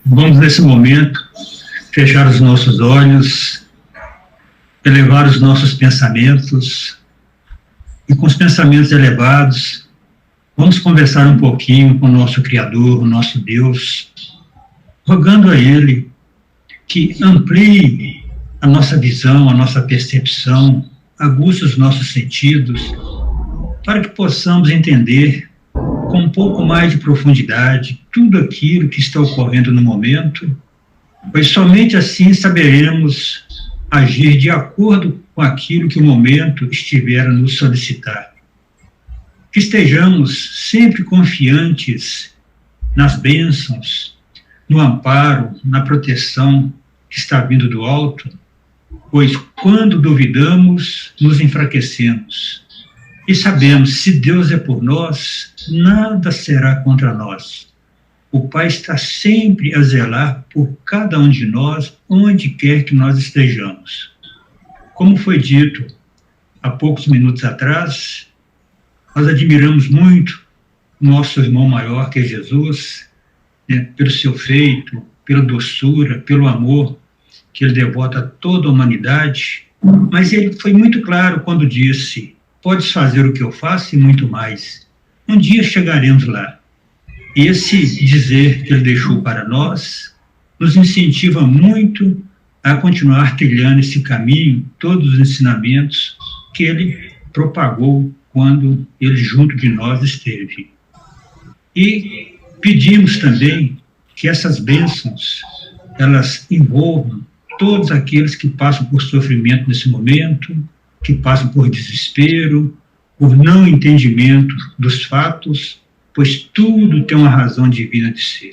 Vamos, nesse momento, fechar os nossos olhos, elevar os nossos pensamentos, e com os pensamentos elevados, vamos conversar um pouquinho com o nosso Criador, o nosso Deus, rogando a Ele que amplie a nossa visão, a nossa percepção, aguce os nossos sentidos, para que possamos entender com um pouco mais de profundidade tudo aquilo que está ocorrendo no momento, pois somente assim saberemos agir de acordo com aquilo que o momento estiver a nos solicitar. Que estejamos sempre confiantes nas bênçãos, no amparo, na proteção que está vindo do alto, pois quando duvidamos, nos enfraquecemos. E sabemos, se Deus é por nós, nada será contra nós. O Pai está sempre a zelar por cada um de nós, onde quer que nós estejamos. Como foi dito há poucos minutos atrás, nós admiramos muito nosso irmão maior, que é Jesus, né, pelo seu feito, pela doçura, pelo amor que ele devota a toda a humanidade, mas ele foi muito claro quando disse: podes fazer o que eu faço e muito mais. Um dia chegaremos lá. E esse dizer que ele deixou para nós nos incentiva muito a continuar trilhando esse caminho, todos os ensinamentos que ele propagou quando ele junto de nós esteve. E pedimos também que essas bênçãos, elas envolvam todos aqueles que passam por sofrimento nesse momento, que passam por desespero, por não entendimento dos fatos, pois tudo tem uma razão divina de ser.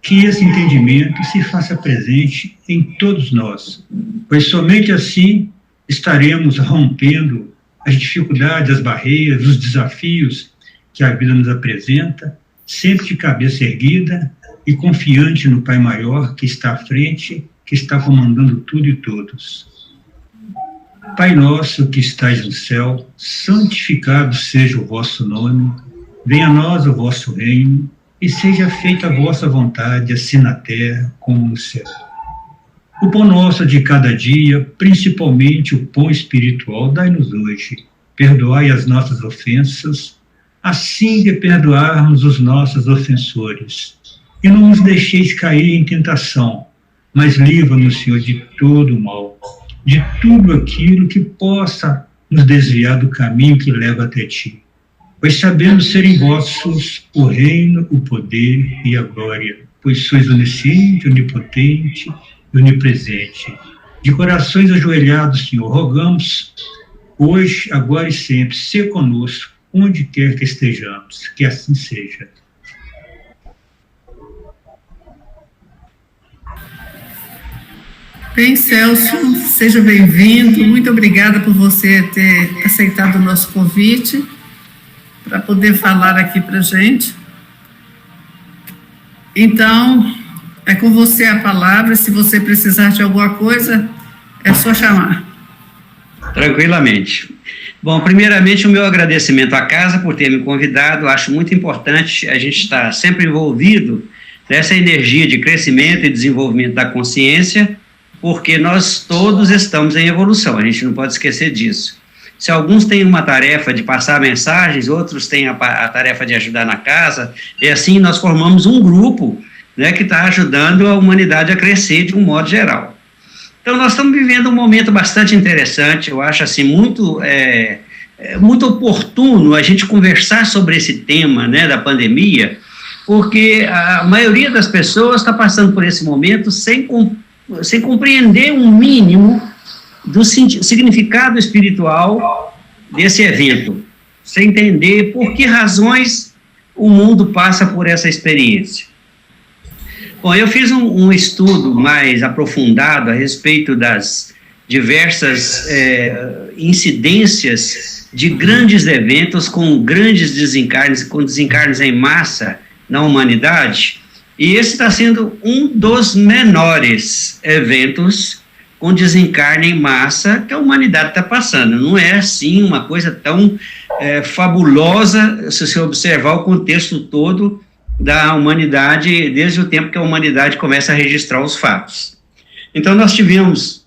Que esse entendimento se faça presente em todos nós, pois somente assim estaremos rompendo as dificuldades, as barreiras, os desafios que a vida nos apresenta, sempre de cabeça erguida e confiante no Pai Maior que está à frente, que está comandando tudo e todos. Pai nosso que estais no céu, santificado seja o vosso nome, venha a nós o vosso reino, e seja feita a vossa vontade, assim na terra como no céu. O pão nosso de cada dia, principalmente o pão espiritual, dai-nos hoje. Perdoai as nossas ofensas, assim de perdoarmos os nossos ofensores. E não nos deixeis cair em tentação, mas livra-nos, Senhor, de todo o mal, de tudo aquilo que possa nos desviar do caminho que leva até Ti. Pois sabemos serem vossos o reino, o poder e a glória, pois sois onisciente, onipotente e onipresente. De corações ajoelhados, Senhor, rogamos hoje, agora e sempre, ser conosco, onde quer que estejamos, que assim seja. Bem, Celso, seja bem-vindo. Muito obrigada por você ter aceitado o nosso convite para poder falar aqui para a gente. Então, é com você a palavra. Se você precisar de alguma coisa, é só chamar. Tranquilamente. Bom, primeiramente, o meu agradecimento à casa por ter me convidado. Acho muito importante a gente estar sempre envolvido nessa energia de crescimento e desenvolvimento da consciência, porque nós todos estamos em evolução, a gente não pode esquecer disso. Se alguns têm uma tarefa de passar mensagens, outros têm a tarefa de ajudar na casa, e assim nós formamos um grupo, né, que está ajudando a humanidade a crescer de um modo geral. Então nós estamos vivendo um momento bastante interessante, eu acho assim, muito oportuno a gente conversar sobre esse tema, né, da pandemia, porque a maioria das pessoas está passando por esse momento sem compreender um mínimo do significado espiritual desse evento, sem entender por que razões o mundo passa por essa experiência. Bom, eu fiz um estudo mais aprofundado a respeito das diversas incidências de grandes eventos com grandes desencarnes, com desencarnes em massa na humanidade, e esse está sendo um dos menores eventos com desencarne em massa que a humanidade está passando. Não é assim uma coisa tão fabulosa, se você observar o contexto todo da humanidade, desde o tempo que a humanidade começa a registrar os fatos. Então, nós tivemos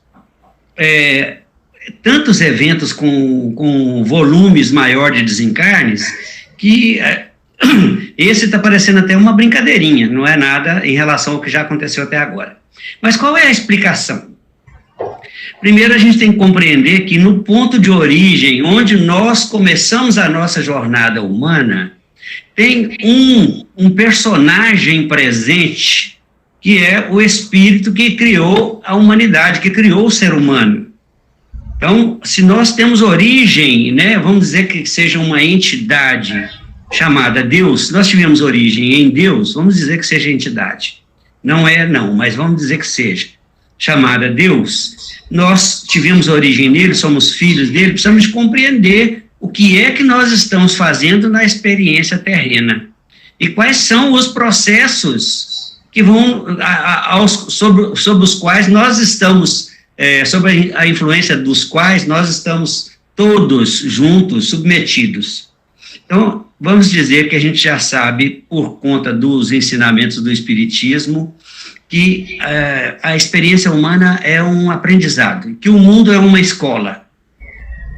tantos eventos com volumes maior de desencarnes, que esse está parecendo até uma brincadeirinha, não é nada em relação ao que já aconteceu até agora. Mas qual é a explicação? Primeiro, a gente tem que compreender que no ponto de origem, onde nós começamos a nossa jornada humana, tem um personagem presente, que é o espírito que criou a humanidade, que criou o ser humano. Então, se nós temos origem, né, vamos dizer que seja uma entidade chamada Deus, nós tivemos origem em Deus, vamos dizer que seja entidade. Não é, não, mas vamos dizer que seja chamada Deus. Nós tivemos origem nele, somos filhos dele, precisamos de compreender o que é que nós estamos fazendo na experiência terrena. E quais são os processos que vão, sobre os quais nós estamos, sobre a influência dos quais nós estamos todos juntos, submetidos. Então, vamos dizer que a gente já sabe, por conta dos ensinamentos do Espiritismo, que a experiência humana é um aprendizado, que o mundo é uma escola.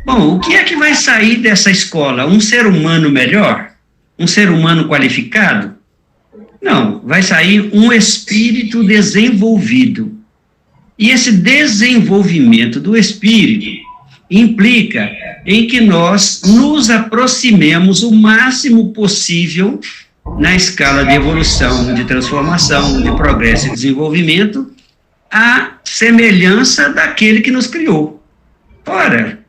Bom, o que é que vai sair dessa escola? Um ser humano melhor? Um ser humano qualificado? Não, vai sair um espírito desenvolvido. E esse desenvolvimento do espírito implica em que nós nos aproximemos o máximo possível na escala de evolução, de transformação, de progresso e desenvolvimento, à semelhança daquele que nos criou. Ora,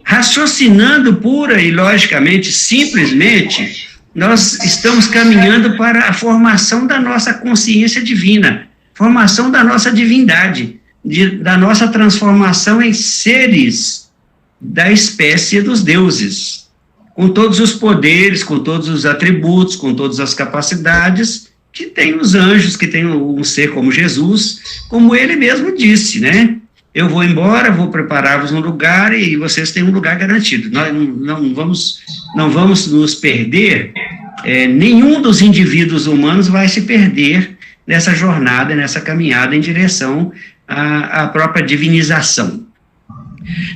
raciocinando pura e logicamente, simplesmente, nós estamos caminhando para a formação da nossa consciência divina, formação da nossa divindade, da nossa transformação em seres da espécie dos deuses, com todos os poderes, com todos os atributos, com todas as capacidades que tem os anjos, que tem um ser como Jesus, como ele mesmo disse, né? Eu vou embora, vou preparar-vos um lugar e vocês têm um lugar garantido. Nós não vamos nos perder, nenhum dos indivíduos humanos vai se perder nessa jornada, nessa caminhada em direção à própria divinização.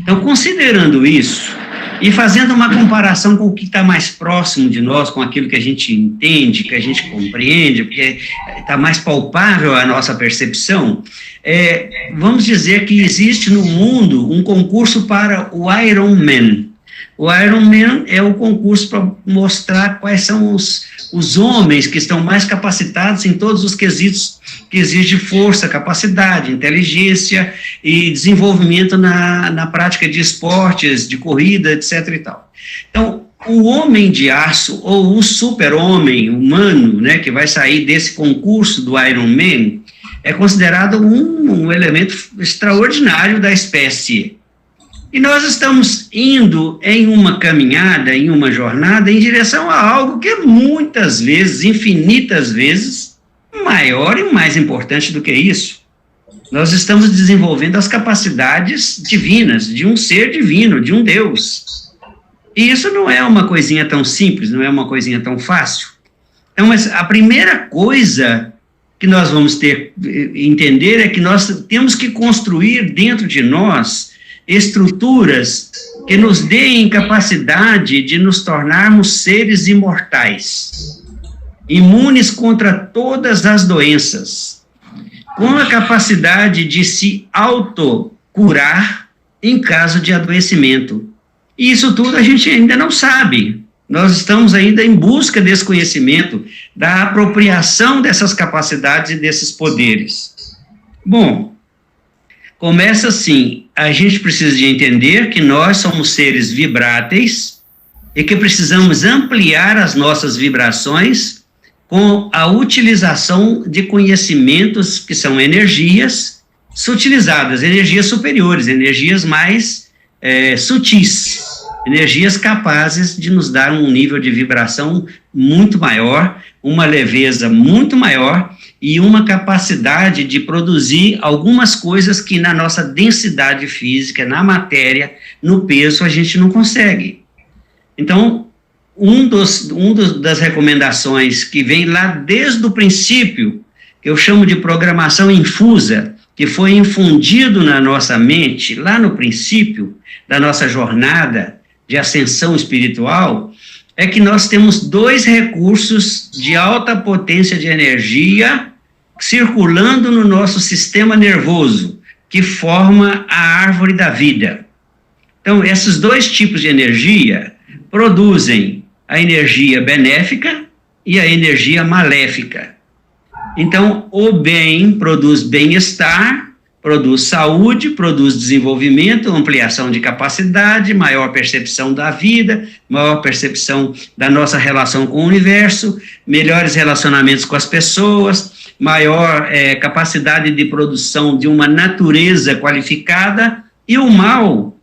Então, considerando isso, e fazendo uma comparação com o que está mais próximo de nós, com aquilo que a gente entende, que a gente compreende, porque está mais palpável a nossa percepção, vamos dizer que existe no mundo um concurso para o Iron Man. O Iron Man é o concurso para mostrar quais são os homens que estão mais capacitados em todos os quesitos que exige força, capacidade, inteligência e desenvolvimento na prática de esportes, de corrida, etc. e tal. Então, o homem de aço, ou o super-homem humano, né, que vai sair desse concurso do Iron Man, é considerado um elemento extraordinário da espécie. E nós estamos indo em uma caminhada, em uma jornada, em direção a algo que é muitas vezes, infinitas vezes, maior e mais importante do que isso. Nós estamos desenvolvendo as capacidades divinas, de um ser divino, de um Deus. E isso não é uma coisinha tão simples, não é uma coisinha tão fácil. Então, mas a primeira coisa que nós vamos ter entender é que nós temos que construir dentro de nós estruturas que nos deem capacidade de nos tornarmos seres imortais, imunes contra todas as doenças, com a capacidade de se autocurar em caso de adoecimento. E isso tudo a gente ainda não sabe. Nós estamos ainda em busca desse conhecimento, da apropriação dessas capacidades e desses poderes. Bom, começa assim, a gente precisa de entender que nós somos seres vibráteis e que precisamos ampliar as nossas vibrações com a utilização de conhecimentos que são energias sutilizadas, energias superiores, energias mais sutis, energias capazes de nos dar um nível de vibração muito maior, uma leveza muito maior e uma capacidade de produzir algumas coisas que na nossa densidade física, na matéria, no peso, a gente não consegue. Então, das recomendações que vem lá desde o princípio, que eu chamo de programação infusa, que foi infundido na nossa mente, lá no princípio da nossa jornada de ascensão espiritual, é que nós temos 2 recursos de alta potência de energia circulando no nosso sistema nervoso, que forma a árvore da vida. Então, esses 2 tipos de energia produzem a energia benéfica e a energia maléfica. Então, o bem produz bem-estar, produz saúde, produz desenvolvimento, ampliação de capacidade, maior percepção da vida, maior percepção da nossa relação com o universo, melhores relacionamentos com as pessoas, maior capacidade de produção de uma natureza qualificada, e o mal,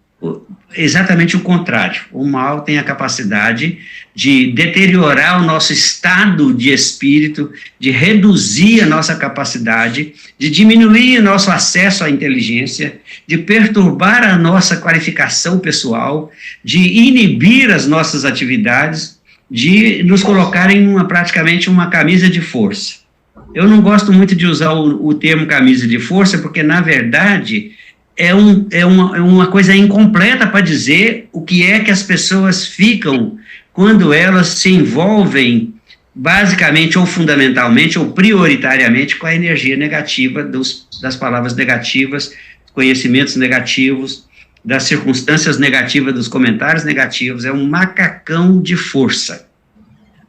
exatamente o contrário. O mal tem a capacidade de deteriorar o nosso estado de espírito, de reduzir a nossa capacidade, de diminuir o nosso acesso à inteligência, de perturbar a nossa qualificação pessoal, de inibir as nossas atividades, de nos colocar em praticamente uma camisa de força. Eu não gosto muito de usar o termo camisa de força, porque, na verdade, é uma coisa incompleta para dizer o que é que as pessoas ficam quando elas se envolvem basicamente ou fundamentalmente ou prioritariamente com a energia negativa das palavras negativas, conhecimentos negativos, das circunstâncias negativas, dos comentários negativos. É um macacão de força.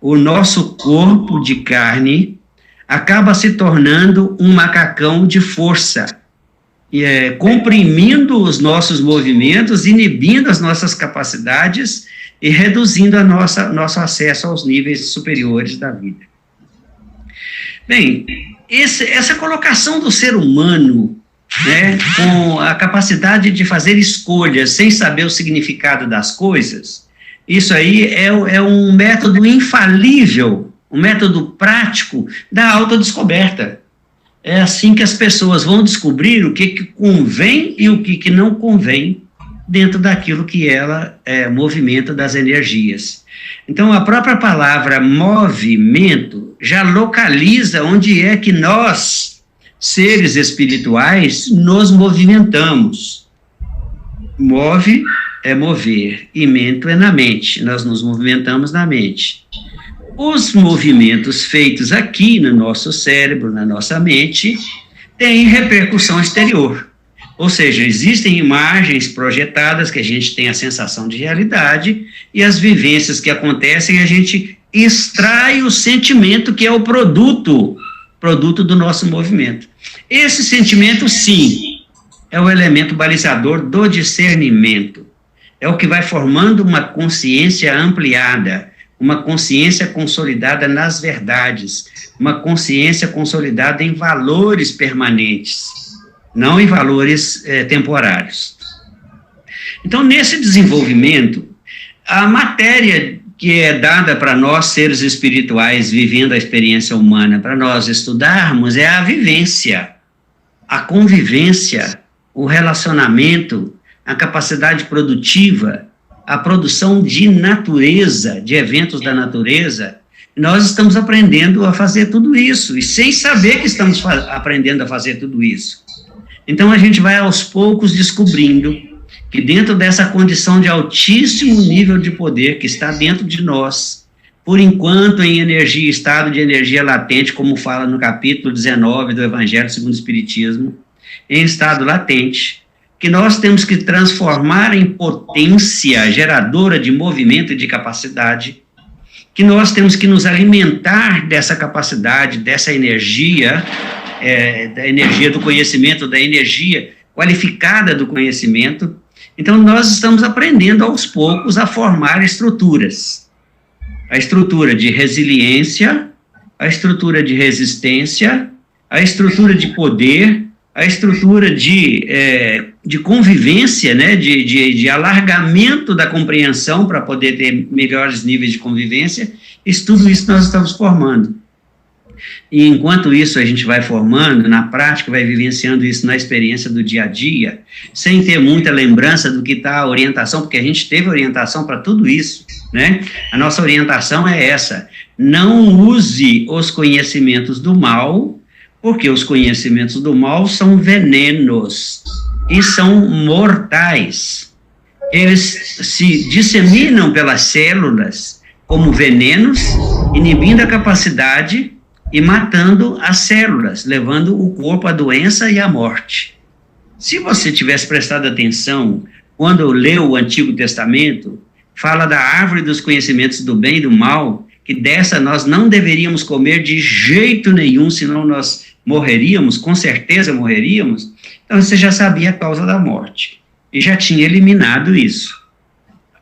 O nosso corpo de carne acaba se tornando um macacão de força, comprimindo os nossos movimentos, inibindo as nossas capacidades e reduzindo nosso acesso aos níveis superiores da vida. Bem, essa colocação do ser humano, né, com a capacidade de fazer escolhas sem saber o significado das coisas, isso aí é um método infalível, um método prático da autodescoberta. É assim que as pessoas vão descobrir o que convém e o que não convém dentro daquilo que ela movimenta das energias. Então, a própria palavra movimento já localiza onde é que nós, seres espirituais, nos movimentamos. Move é mover, e mento é na mente. Nós nos movimentamos na mente. Os movimentos feitos aqui no nosso cérebro, na nossa mente, têm repercussão exterior. Ou seja, existem imagens projetadas que a gente tem a sensação de realidade, e as vivências que acontecem, a gente extrai o sentimento que é o produto do nosso movimento. Esse sentimento, sim, é o elemento balizador do discernimento. É o que vai formando uma consciência ampliada, uma consciência consolidada nas verdades, uma consciência consolidada em valores permanentes, não em valores temporários. Então, nesse desenvolvimento, a matéria que é dada para nós, seres espirituais, vivendo a experiência humana, para nós estudarmos, é a vivência, a convivência, o relacionamento, a capacidade produtiva, a produção de natureza, de eventos da natureza. Nós estamos aprendendo a fazer tudo isso, e sem saber que estamos aprendendo a fazer tudo isso. Então, a gente vai aos poucos descobrindo que dentro dessa condição de altíssimo nível de poder que está dentro de nós, por enquanto em energia, estado de energia latente, como fala no capítulo 19 do Evangelho segundo o Espiritismo, em estado latente, que nós temos que transformar em potência geradora de movimento e de capacidade, que nós temos que nos alimentar dessa capacidade, dessa energia, da energia do conhecimento, da energia qualificada do conhecimento. Então, nós estamos aprendendo aos poucos a formar estruturas. A estrutura de resiliência, a estrutura de resistência, a estrutura de poder, a estrutura de convivência, né, de alargamento da compreensão para poder ter melhores níveis de convivência. Tudo isso nós estamos formando. E enquanto isso a gente vai formando, na prática, vai vivenciando isso na experiência do dia a dia, sem ter muita lembrança do que está a orientação, porque a gente teve orientação para tudo isso, né? A nossa orientação é essa: não use os conhecimentos do mal, porque os conhecimentos do mal são venenos e são mortais. Eles se disseminam pelas células como venenos, inibindo a capacidade e matando as células, levando o corpo à doença e à morte. Se você tivesse prestado atenção, quando leu o Antigo Testamento, fala da árvore dos conhecimentos do bem e do mal, que dessa nós não deveríamos comer de jeito nenhum, senão nós morreríamos, com certeza morreríamos. Então você já sabia a causa da morte, e já tinha eliminado isso.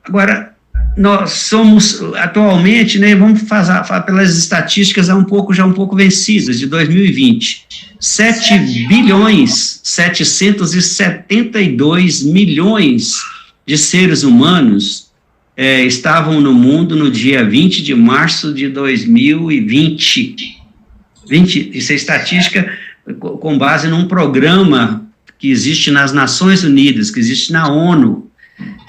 É nós somos, atualmente, né, vamos falar pelas estatísticas já um pouco vencidas, de 2020, 7.772 bilhões de seres humanos estavam no mundo no dia 20 de março de 2020. Isso é estatística com base num programa que existe nas Nações Unidas, que existe na ONU,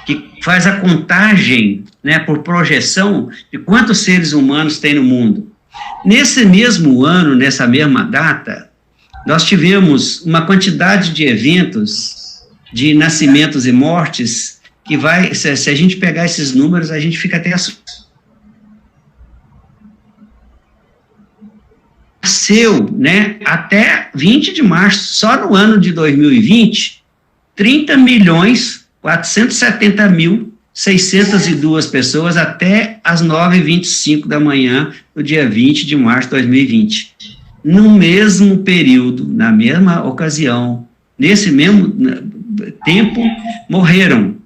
que faz a contagem, né, por projeção de quantos seres humanos tem no mundo. Nesse mesmo ano, nessa mesma data, nós tivemos uma quantidade de eventos, de nascimentos e mortes, que vai, se a gente pegar esses números, a gente fica até assustado. Nasceu, né, até 20 de março, só no ano de 2020, 30.470.602 pessoas até as 9h25 da manhã, do dia 20 de março de 2020. No mesmo período, na mesma ocasião, nesse mesmo tempo, morreram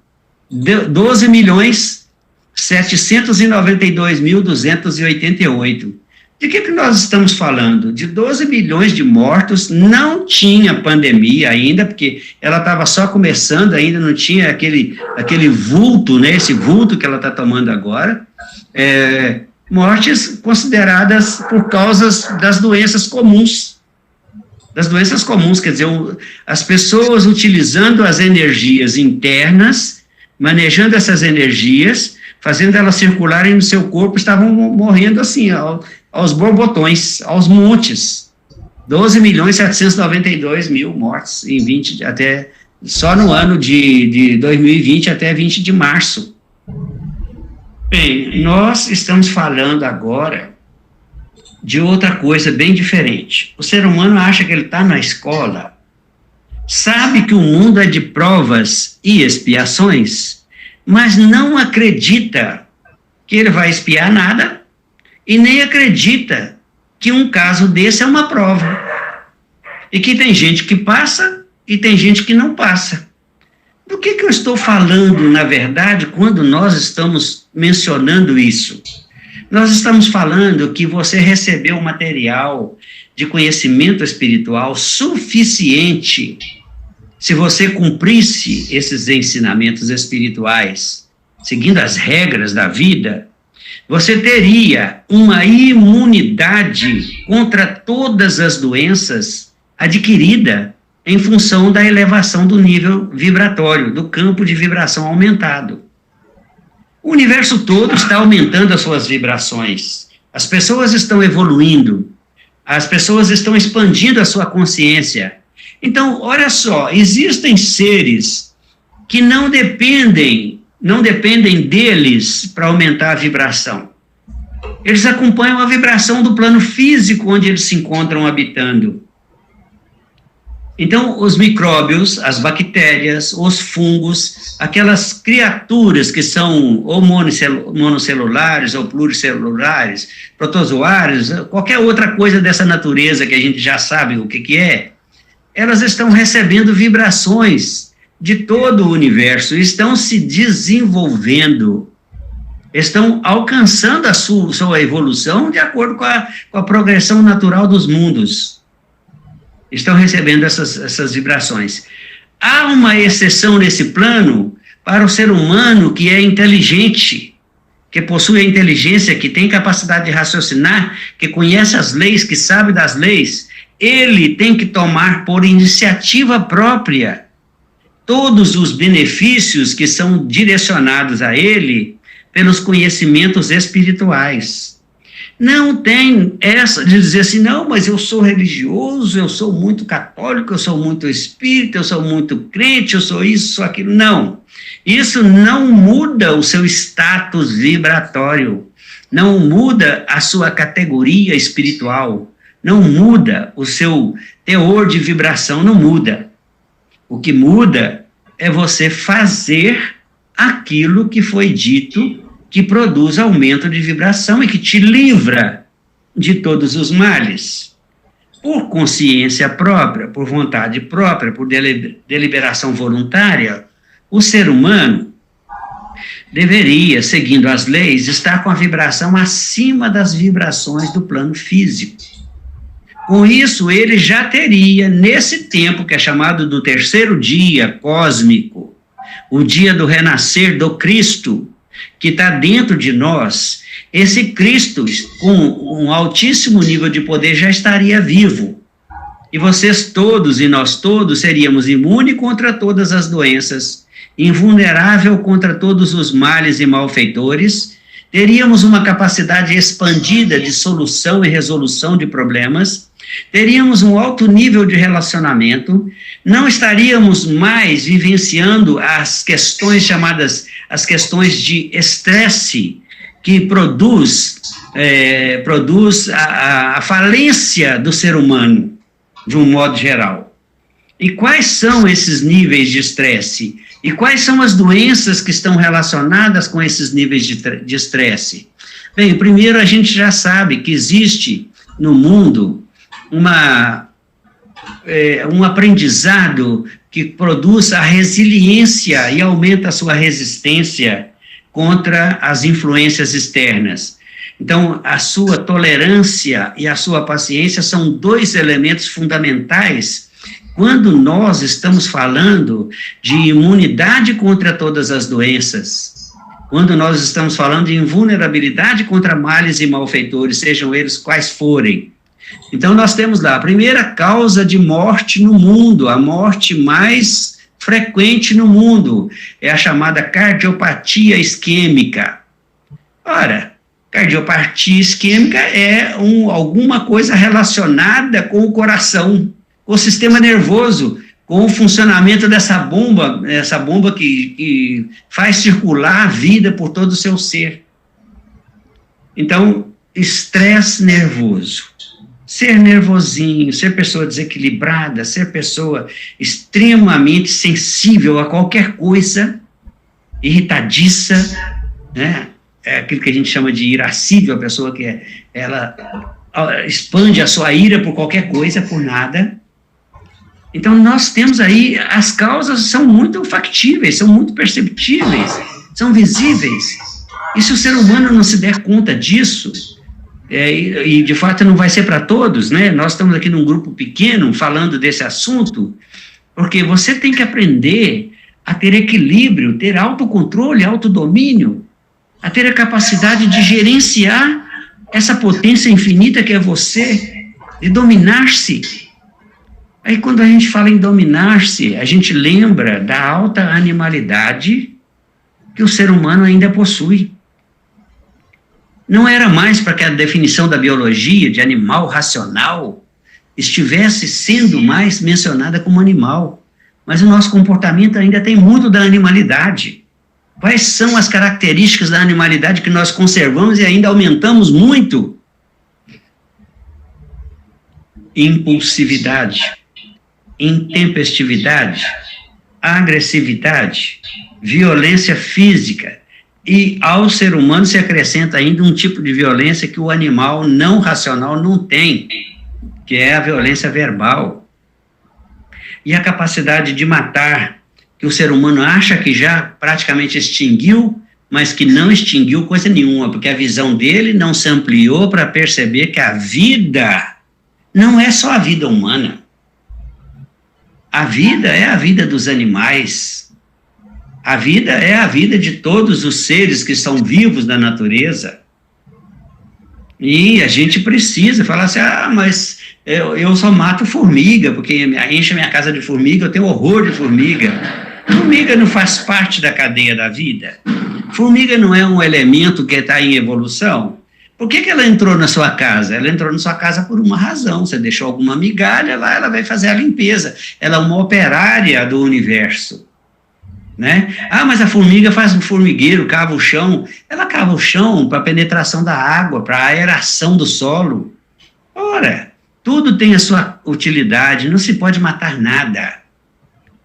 12.792.288. De que nós estamos falando? De 12 milhões de mortos, não tinha pandemia ainda, porque ela estava só começando, ainda não tinha aquele vulto, né, esse vulto que ela está tomando agora, mortes consideradas por causa das doenças comuns. Quer dizer, as pessoas utilizando as energias internas, manejando essas energias, fazendo elas circularem no seu corpo, estavam morrendo assim, aos borbotões, aos montes. 12.792.000 mortes em 20, até, só no ano de 2020 até 20 de março. Bem, nós estamos falando agora de outra coisa bem diferente. O ser humano acha que ele está na escola, sabe que o mundo é de provas e expiações, mas não acredita que ele vai expiar nada, e nem acredita que um caso desse é uma prova. E que tem gente que passa e tem gente que não passa. Do que eu estou falando, na verdade, quando nós estamos mencionando isso? Nós estamos falando que você recebeu um material de conhecimento espiritual suficiente. Se você cumprisse esses ensinamentos espirituais, seguindo as regras da vida, você teria uma imunidade contra todas as doenças adquirida em função da elevação do nível vibratório, do campo de vibração aumentado. O universo todo está aumentando as suas vibrações. As pessoas estão evoluindo. As pessoas estão expandindo a sua consciência. Então, olha só, existem seres que não dependem deles para aumentar a vibração. Eles acompanham a vibração do plano físico onde eles se encontram habitando. Então, os micróbios, as bactérias, os fungos, aquelas criaturas que são ou monocelulares ou pluricelulares, protozoários, qualquer outra coisa dessa natureza que a gente já sabe o que é, elas estão recebendo vibrações de todo o universo, estão se desenvolvendo, estão alcançando a sua evolução de acordo com a progressão natural dos mundos. Estão recebendo essas vibrações. Há uma exceção nesse plano para o ser humano que é inteligente, que possui a inteligência, que tem capacidade de raciocinar, que conhece as leis, que sabe das leis, ele tem que tomar por iniciativa própria todos os benefícios que são direcionados a ele pelos conhecimentos espirituais. Não tem essa de dizer assim, não, mas eu sou religioso, eu sou muito católico, eu sou muito espírita, eu sou muito crente, eu sou isso, sou aquilo. Não. Isso não muda o seu status vibratório, não muda a sua categoria espiritual, não muda o seu teor de vibração, não muda. O que muda é você fazer aquilo que foi dito, que produz aumento de vibração e que te livra de todos os males. Por consciência própria, por vontade própria, por deliberação voluntária, o ser humano deveria, seguindo as leis, estar com a vibração acima das vibrações do plano físico. Com isso, ele já teria, nesse tempo que é chamado do terceiro dia cósmico, o dia do renascer do Cristo, que está dentro de nós, esse Cristo, com um altíssimo nível de poder, já estaria vivo. E vocês todos e nós todos seríamos imunes contra todas as doenças, invulnerável contra todos os males e malfeitores, teríamos uma capacidade expandida de solução e resolução de problemas, teríamos um alto nível de relacionamento, não estaríamos mais vivenciando as questões chamadas, as questões de estresse, que produz a falência do ser humano, de um modo geral. E quais são esses níveis de estresse? E quais são as doenças que estão relacionadas com esses níveis de estresse? Bem, primeiro a gente já sabe que existe no mundo um aprendizado que produz a resiliência e aumenta a sua resistência contra as influências externas. Então, a sua tolerância e a sua paciência são dois elementos fundamentais quando nós estamos falando de imunidade contra todas as doenças, quando nós estamos falando de invulnerabilidade contra males e malfeitores, sejam eles quais forem. Então, nós temos lá a primeira causa de morte no mundo, a morte mais frequente no mundo, é a chamada cardiopatia isquêmica. Ora, cardiopatia isquêmica é alguma coisa relacionada com o coração, com o sistema nervoso, com o funcionamento dessa bomba que faz circular a vida por todo o seu ser. Então, estresse nervoso. Ser nervosinho, ser pessoa desequilibrada, ser pessoa extremamente sensível a qualquer coisa, irritadiça, né? É aquilo que a gente chama de irascível, a pessoa que ela expande a sua ira por qualquer coisa, por nada. Então, nós temos aí, as causas são muito factíveis, são muito perceptíveis, são visíveis. E se o ser humano não se der conta disso, e de fato não vai ser para todos, né? Nós estamos aqui num grupo pequeno falando desse assunto, porque você tem que aprender a ter equilíbrio, ter autocontrole, autodomínio, a ter a capacidade de gerenciar essa potência infinita que é você, de dominar-se. Aí quando a gente fala em dominar-se, a gente lembra da alta animalidade que o ser humano ainda possui. Não era mais para que a definição da biologia de animal racional estivesse sendo mais mencionada como animal, mas o nosso comportamento ainda tem muito da animalidade. Quais são as características da animalidade que nós conservamos e ainda aumentamos muito? Impulsividade, intempestividade, agressividade, violência física. E ao ser humano se acrescenta ainda um tipo de violência que o animal não racional não tem, que é a violência verbal. E a capacidade de matar, que o ser humano acha que já praticamente extinguiu, mas que não extinguiu coisa nenhuma, porque a visão dele não se ampliou para perceber que a vida não é só a vida humana. A vida é a vida dos animais. A vida é a vida de todos os seres que são vivos na natureza. E a gente precisa falar assim, mas eu só mato formiga, porque enche a minha casa de formiga, eu tenho horror de formiga. Formiga não faz parte da cadeia da vida. Formiga não é um elemento que está em evolução. Por que ela entrou na sua casa? Ela entrou na sua casa por uma razão. Você deixou alguma migalha lá, ela vai fazer a limpeza. Ela é uma operária do universo. Né? Mas a formiga faz um formigueiro, cava o chão. Ela cava o chão para a penetração da água, para a aeração do solo. Ora, tudo tem a sua utilidade, não se pode matar nada.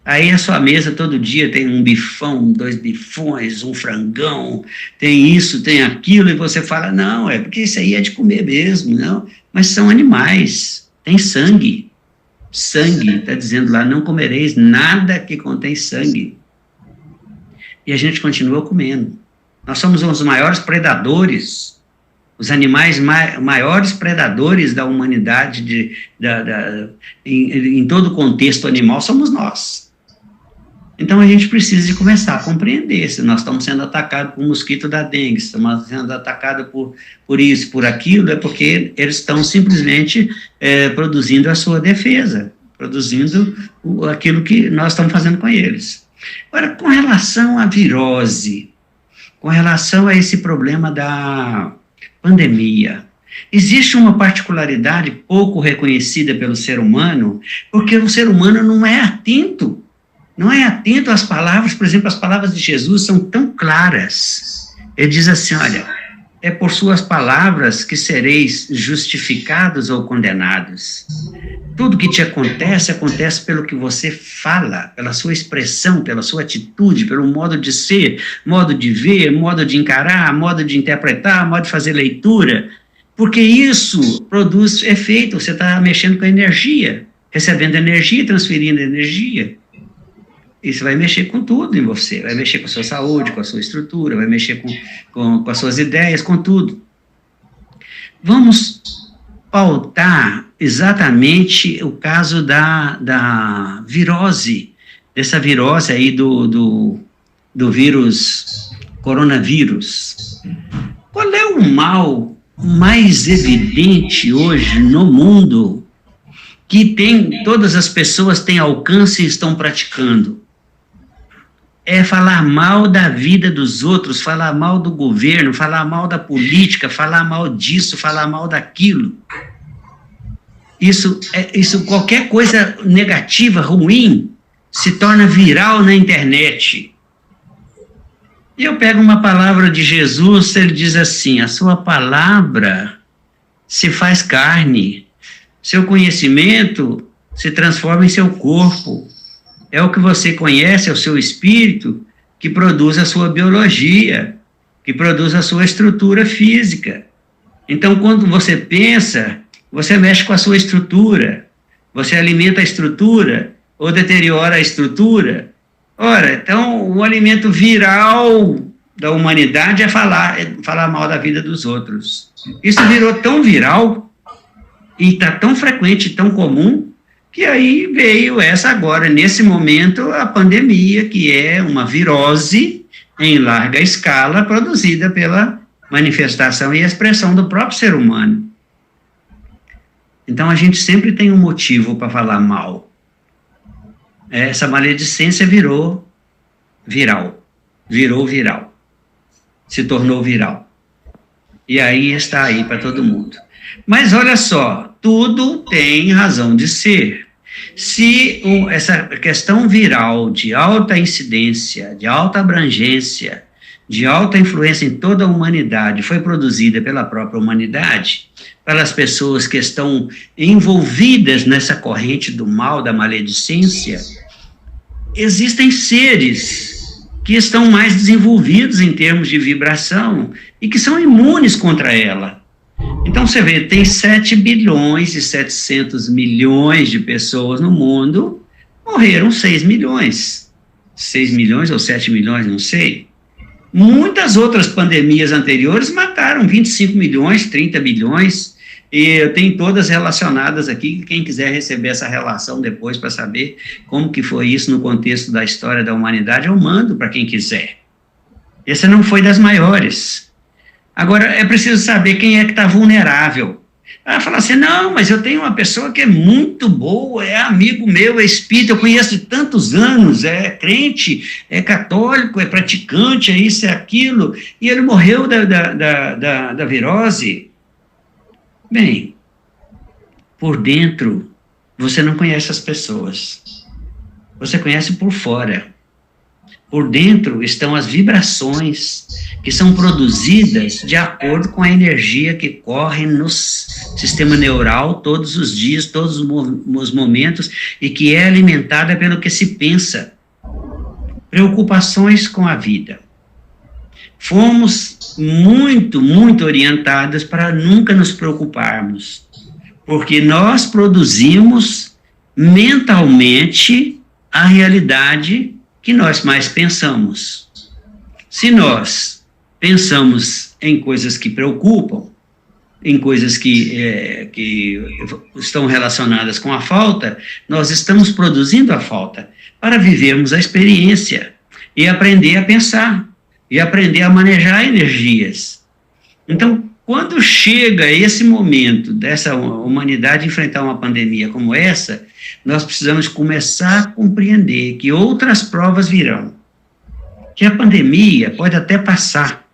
Aí a sua mesa todo dia tem um bifão, 2 bifões, um frangão, tem isso, tem aquilo, e você fala, não, é porque isso aí é de comer mesmo, não. Mas são animais, tem sangue. Sangue, está dizendo lá, não comereis nada que contém sangue. E a gente continua comendo. Nós somos os maiores predadores, os animais maiores predadores da humanidade, em todo o contexto animal, somos nós. Então a gente precisa de começar a compreender se nós estamos sendo atacados por mosquito da dengue, se estamos sendo atacados por isso, por aquilo, é porque eles estão simplesmente produzindo a sua defesa, produzindo aquilo que nós estamos fazendo com eles. Agora, com relação à virose, com relação a esse problema da pandemia, existe uma particularidade pouco reconhecida pelo ser humano, porque o ser humano não é atento às palavras. Por exemplo, as palavras de Jesus são tão claras. Ele diz assim, olha, é por suas palavras que sereis justificados ou condenados. Tudo que te acontece pelo que você fala, pela sua expressão, pela sua atitude, pelo modo de ser, modo de ver, modo de encarar, modo de interpretar, modo de fazer leitura, porque isso produz efeito. Você está mexendo com a energia, recebendo energia, transferindo energia. Isso vai mexer com tudo em você, vai mexer com a sua saúde, com a sua estrutura, vai mexer com as suas ideias, com tudo. Vamos pautar exatamente o caso da virose, dessa virose aí do vírus, coronavírus. Qual é o mal mais evidente hoje no mundo que todas as pessoas têm alcance e estão praticando? É falar mal da vida dos outros, falar mal do governo, falar mal da política, falar mal disso, falar mal daquilo. Isso, qualquer coisa negativa, ruim, se torna viral na internet. E eu pego uma palavra de Jesus, ele diz assim, a sua palavra se faz carne, seu conhecimento se transforma em seu corpo. É o que você conhece, é o seu espírito, que produz a sua biologia, que produz a sua estrutura física. Então, quando você pensa, você mexe com a sua estrutura, você alimenta a estrutura, ou deteriora a estrutura. Ora, então, o alimento viral da humanidade é falar mal da vida dos outros. Isso virou tão viral, e está tão frequente, tão comum, que aí veio essa agora, nesse momento, a pandemia, que é uma virose em larga escala, produzida pela manifestação e expressão do próprio ser humano. Então, a gente sempre tem um motivo para falar mal. Essa maledicência virou viral, se tornou viral. E aí está aí para todo mundo. Mas olha só, tudo tem razão de ser. Se essa questão viral de alta incidência, de alta abrangência, de alta influência em toda a humanidade foi produzida pela própria humanidade, pelas pessoas que estão envolvidas nessa corrente do mal, da maledicência, existem seres que estão mais desenvolvidos em termos de vibração e que são imunes contra ela. Então, você vê, tem 7 bilhões e 700 milhões de pessoas no mundo, morreram 6 milhões. 6 milhões ou 7 milhões, não sei. Muitas outras pandemias anteriores mataram 25 milhões, 30 bilhões. e eu tenho todas relacionadas aqui, quem quiser receber essa relação depois para saber como que foi isso no contexto da história da humanidade, eu mando para quem quiser. Essa não foi das maiores. Agora, é preciso saber quem é que está vulnerável. Ela fala assim, não, mas eu tenho uma pessoa que é muito boa, é amigo meu, é espírita, eu conheço de tantos anos, é crente, é católico, é praticante, é isso, é aquilo, e ele morreu da virose. Bem, por dentro, você não conhece as pessoas, você conhece por fora. Por dentro estão as vibrações que são produzidas de acordo com a energia que corre no sistema neural todos os dias, todos os momentos, e que é alimentada pelo que se pensa. Preocupações com a vida. Fomos muito, muito orientadas para nunca nos preocuparmos, porque nós produzimos mentalmente a realidade que nós mais pensamos. Se nós pensamos em coisas que preocupam, em coisas que estão relacionadas com a falta, nós estamos produzindo a falta para vivermos a experiência e aprender a pensar e aprender a manejar energias. Então, quando chega esse momento dessa humanidade enfrentar uma pandemia como essa, nós precisamos começar a compreender que outras provas virão, que a pandemia pode até passar,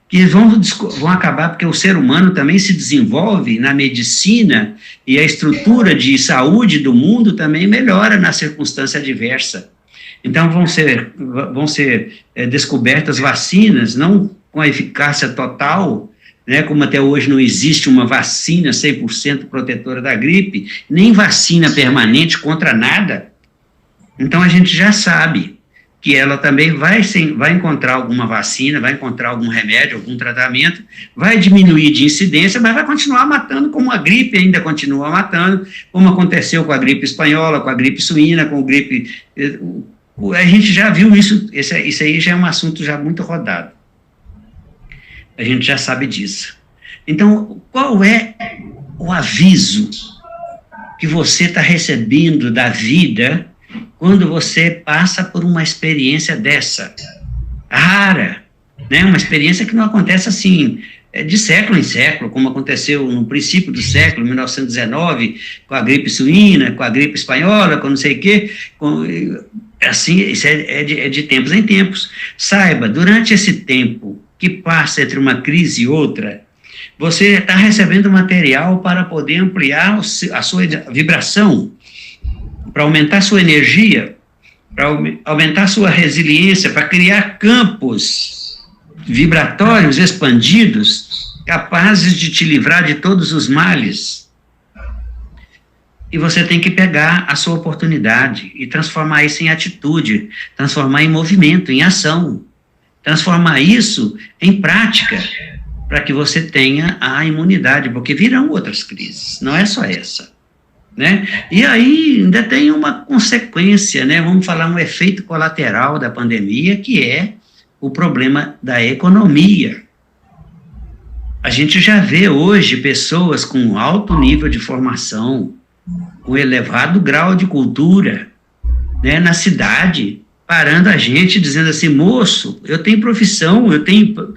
que vão acabar porque o ser humano também se desenvolve na medicina e a estrutura de saúde do mundo também melhora na circunstância adversa. Então vão ser descobertas vacinas, não com a eficácia total, né, como até hoje não existe uma vacina 100% protetora da gripe, nem vacina permanente contra nada. Então a gente já sabe que ela também vai encontrar alguma vacina, vai encontrar algum remédio, algum tratamento, vai diminuir de incidência, mas vai continuar matando como a gripe ainda continua matando, como aconteceu com a gripe espanhola, com a gripe suína, com a gripe... A gente já viu isso, isso aí já é um assunto já muito rodado. A gente já sabe disso. Então, qual é o aviso que você está recebendo da vida quando você passa por uma experiência dessa? Rara, né? Uma experiência que não acontece assim, de século em século, como aconteceu no princípio do século, 1919, com a gripe suína, com a gripe espanhola, com não sei o quê, assim, isso é de tempos em tempos. Saiba, durante esse tempo que passa entre uma crise e outra, você está recebendo material para poder ampliar a sua vibração, para aumentar a sua energia, para aumentar a sua resiliência, para criar campos vibratórios expandidos, capazes de te livrar de todos os males. E você tem que pegar a sua oportunidade e transformar isso em atitude, transformar em movimento, em ação. Transformar isso em prática, para que você tenha a imunidade, porque virão outras crises, não é só essa, né? E aí ainda tem uma consequência, né? Vamos falar um efeito colateral da pandemia, que é o problema da economia. A gente já vê hoje pessoas com alto nível de formação, com elevado grau de cultura, né, na cidade, parando a gente, dizendo assim, moço, eu tenho profissão, eu tenho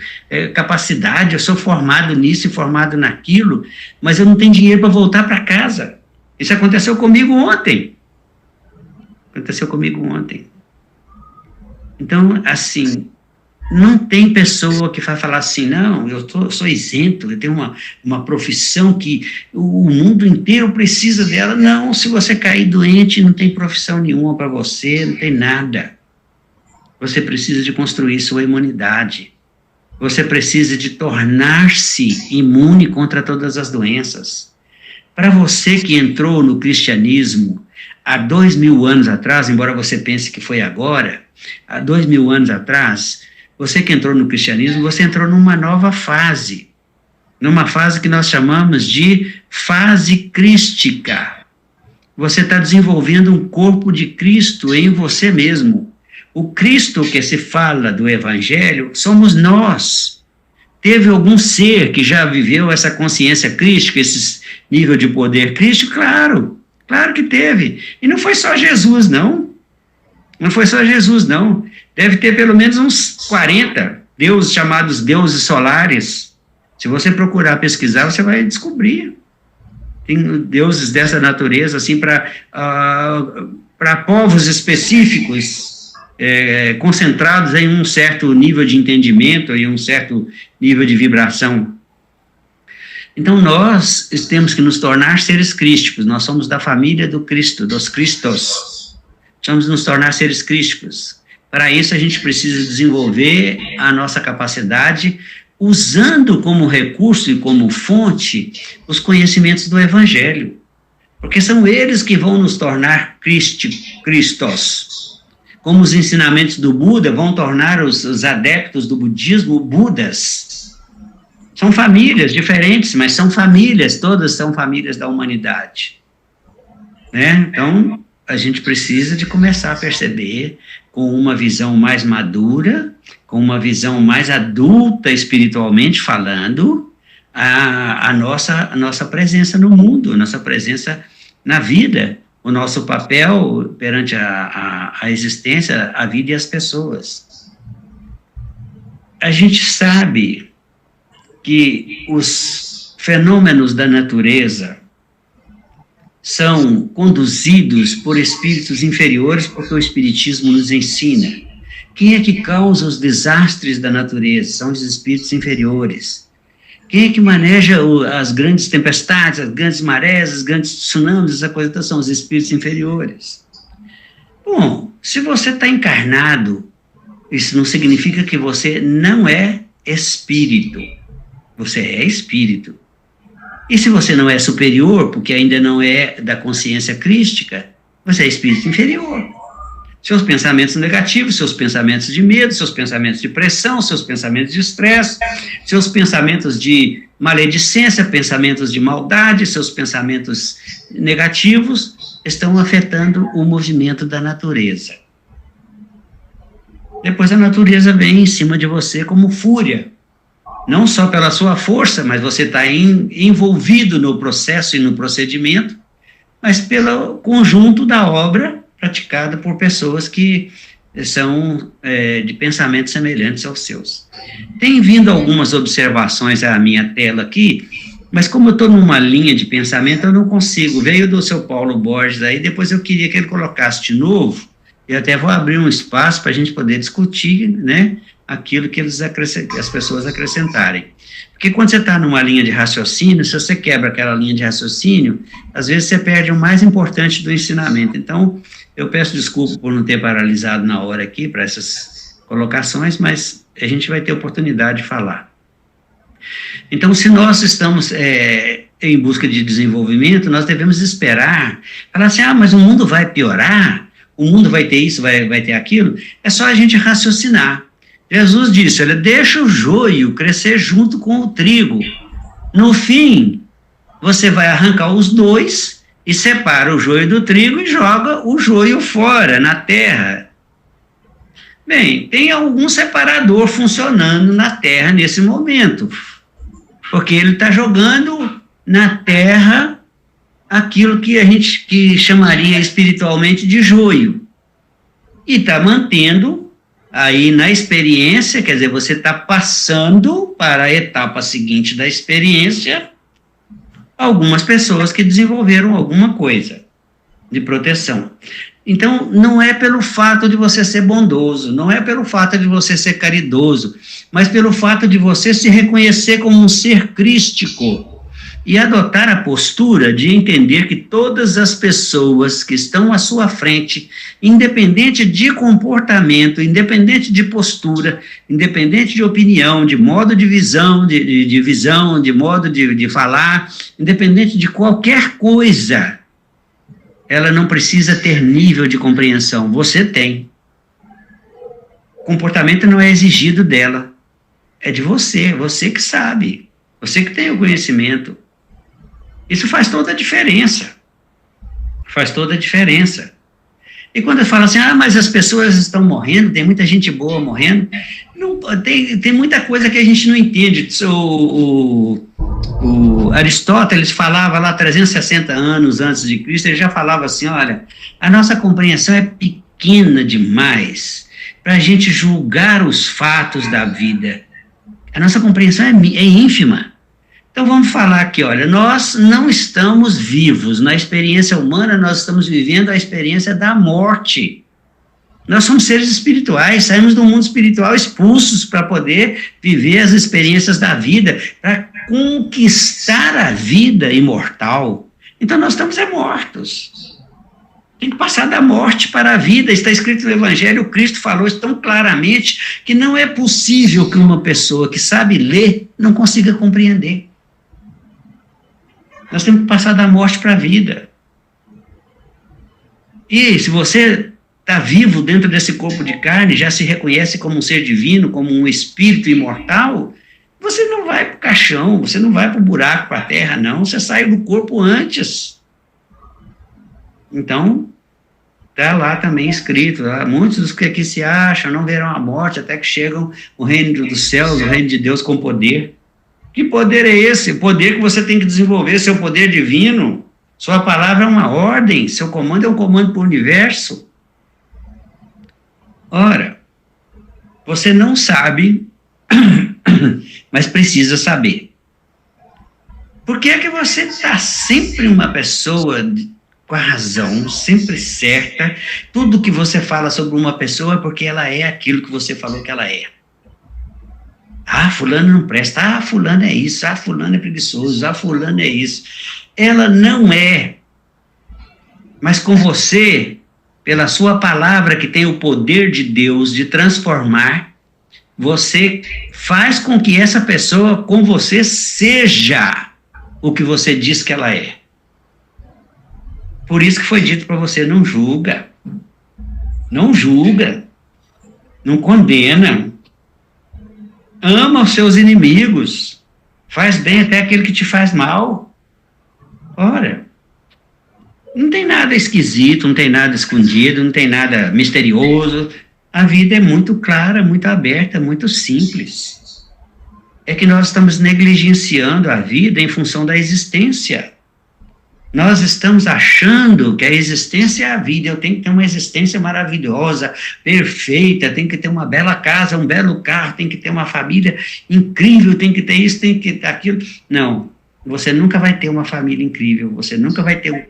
capacidade, eu sou formado nisso e formado naquilo, mas eu não tenho dinheiro para voltar para casa. Isso aconteceu comigo ontem. Então, assim, não tem pessoa que vai falar assim, não, eu sou isento, eu tenho uma profissão que o mundo inteiro precisa dela. Não, se você cair doente, não tem profissão nenhuma para você, não tem nada. Você precisa de construir sua imunidade. Você precisa de tornar-se imune contra todas as doenças. Para você que entrou no cristianismo há 2000 anos atrás, embora você pense que foi agora, há 2000 anos atrás, você que entrou no cristianismo, você entrou numa nova fase, numa fase que nós chamamos de fase crística. Você está desenvolvendo um corpo de Cristo em você mesmo. O Cristo que se fala do Evangelho somos nós. Teve algum ser que já viveu essa consciência crística, esse nível de poder crístico? Claro, claro que teve. E não foi só Jesus, não. Não foi só Jesus, não. Deve ter pelo menos uns 40 deuses chamados deuses solares. Se você procurar pesquisar, você vai descobrir. Tem deuses dessa natureza, assim, para povos específicos, concentrados em um certo nível de entendimento, em um certo nível de vibração. Então, nós temos que nos tornar seres crísticos. Nós somos da família do Cristo, dos Cristos. Precisamos nos tornar seres crísticos. Para isso, a gente precisa desenvolver a nossa capacidade, usando como recurso e como fonte os conhecimentos do Evangelho. Porque são eles que vão nos tornar Cristos. Como os ensinamentos do Buda vão tornar os adeptos do budismo Budas. São famílias diferentes, mas são famílias, todas são famílias da humanidade. Né? Então, a gente precisa de começar a perceber, com uma visão mais madura, com uma visão mais adulta espiritualmente falando, a nossa presença no mundo, a nossa presença na vida, o nosso papel perante a existência, a vida e as pessoas. A gente sabe que os fenômenos da natureza são conduzidos por espíritos inferiores, porque o Espiritismo nos ensina. Quem é que causa os desastres da natureza? São os espíritos inferiores. Quem é que maneja as grandes tempestades, as grandes marés, os grandes tsunamis, essa coisa toda, são os espíritos inferiores. Bom, se você está encarnado, isso não significa que você não é espírito. Você é espírito. E se você não é superior, porque ainda não é da consciência crística, você é espírito inferior. Seus pensamentos negativos, seus pensamentos de medo, seus pensamentos de pressão, seus pensamentos de estresse, seus pensamentos de maledicência, pensamentos de maldade, seus pensamentos negativos estão afetando o movimento da natureza. Depois a natureza vem em cima de você como fúria. Não só pela sua força, mas você está envolvido no processo e no procedimento, mas pelo conjunto da obra praticada por pessoas que são de pensamentos semelhantes aos seus. Tem vindo algumas observações à minha tela aqui, mas como eu estou numa linha de pensamento, eu não consigo. Veio do seu Paulo Borges aí, depois eu queria que ele colocasse de novo, e até vou abrir um espaço para a gente poder discutir, né, aquilo que as pessoas acrescentarem. Porque quando você está numa linha de raciocínio, se você quebra aquela linha de raciocínio, às vezes você perde o mais importante do ensinamento. Então, eu peço desculpa por não ter paralisado na hora aqui para essas colocações, mas a gente vai ter oportunidade de falar. Então, se nós estamos em busca de desenvolvimento, nós devemos esperar, falar assim, mas o mundo vai piorar, o mundo vai ter isso, vai ter aquilo. É só a gente raciocinar. Jesus disse, olha, deixa o joio crescer junto com o trigo. No fim, você vai arrancar os dois e separa o joio do trigo e joga o joio fora, na terra. Bem, tem algum separador funcionando na terra nesse momento, porque ele está jogando na terra aquilo que a gente chamaria espiritualmente de joio, e está mantendo aí na experiência, quer dizer, você está passando para a etapa seguinte da experiência algumas pessoas que desenvolveram alguma coisa de proteção. Então, não é pelo fato de você ser bondoso, não é pelo fato de você ser caridoso, mas pelo fato de você se reconhecer como um ser crístico e adotar a postura de entender que todas as pessoas que estão à sua frente, independente de comportamento, independente de postura, independente de opinião, de modo de visão, de modo de falar, independente de qualquer coisa, ela não precisa ter nível de compreensão. Você tem. O comportamento não é exigido dela. É de você que sabe. Você que tem o conhecimento. Isso faz toda a diferença. Faz toda a diferença. E quando eu falo assim, mas as pessoas estão morrendo, tem muita gente boa morrendo, não, tem muita coisa que a gente não entende. O Aristóteles falava lá 360 anos antes de Cristo, ele já falava assim, olha, a nossa compreensão é pequena demais para a gente julgar os fatos da vida. A nossa compreensão é ínfima. Então vamos falar aqui, olha, nós não estamos vivos, na experiência humana nós estamos vivendo a experiência da morte. Nós somos seres espirituais, saímos do mundo espiritual expulsos para poder viver as experiências da vida, para conquistar a vida imortal. Então nós estamos mortos. Tem que passar da morte para a vida. Está escrito no Evangelho, Cristo falou isso tão claramente, que não é possível que uma pessoa que sabe ler não consiga compreender. Nós temos que passar da morte para a vida. E se você está vivo dentro desse corpo de carne, já se reconhece como um ser divino, como um espírito imortal, você não vai para o caixão, você não vai para o buraco, para a terra, não. Você sai do corpo antes. Então, está lá também escrito, muitos dos que aqui se acham não verão a morte até que chegam o reino dos céus, o reino de Deus com poder. Que poder é esse? O poder que você tem que desenvolver, seu poder divino. Sua palavra é uma ordem, seu comando é um comando para o universo. Ora, você não sabe, mas precisa saber. Por que é que você está sempre uma pessoa com a razão, sempre certa? Tudo que você fala sobre uma pessoa é porque ela é aquilo que você falou que ela é. Fulano não presta, fulano é isso, fulano é preguiçoso, fulano é isso. Ela não é, mas com você, pela sua palavra que tem o poder de Deus de transformar, você faz com que essa pessoa com você seja o que você diz que ela é. Por isso que foi dito para você, não julga, não condena, ama os seus inimigos, faz bem até aquele que te faz mal. Ora, não tem nada esquisito, não tem nada escondido, não tem nada misterioso. A vida é muito clara, muito aberta, muito simples. É que nós estamos negligenciando a vida em função da existência. Nós estamos achando que a existência é a vida. Eu tenho que ter uma existência maravilhosa, perfeita, tenho que ter uma bela casa, um belo carro, tenho que ter uma família incrível, tenho que ter isso, tenho que ter aquilo. Não, você nunca vai ter uma família incrível, você nunca vai ter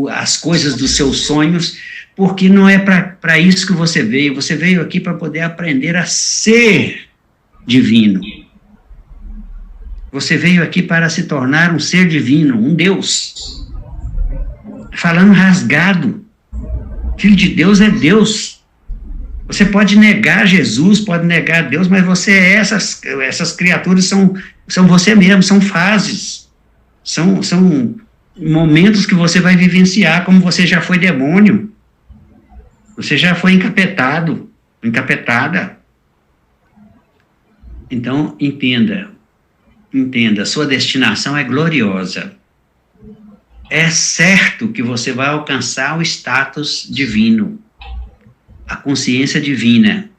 as coisas dos seus sonhos, porque não é para isso que você veio. Você veio aqui para poder aprender a ser divino. Você veio aqui para se tornar um ser divino, um Deus. Falando rasgado. Filho de Deus é Deus. Você pode negar Jesus, pode negar Deus, mas você é essas criaturas são você mesmo, são fases. São momentos que você vai vivenciar, como você já foi demônio. Você já foi encapetada. Então, entenda, sua destinação é gloriosa. É certo que você vai alcançar o status divino, a consciência divina.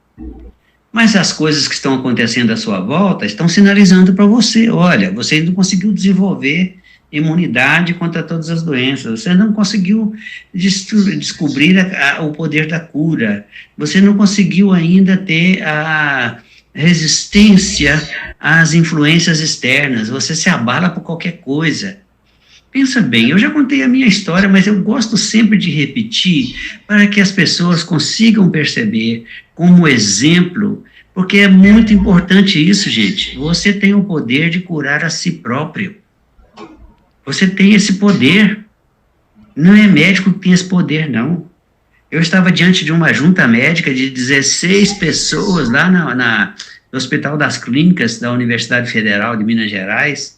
Mas as coisas que estão acontecendo à sua volta estão sinalizando para você, olha, você não conseguiu desenvolver imunidade contra todas as doenças, você não conseguiu descobrir o poder da cura, você não conseguiu ainda ter a resistência às influências externas, você se abala por qualquer coisa. Pensa bem, eu já contei a minha história, mas eu gosto sempre de repetir para que as pessoas consigam perceber como exemplo, porque é muito importante isso, gente. Você tem o poder de curar a si próprio. Você tem esse poder. Não é médico que tem esse poder, não. Eu estava diante de uma junta médica de 16 pessoas lá no Hospital das Clínicas da Universidade Federal de Minas Gerais,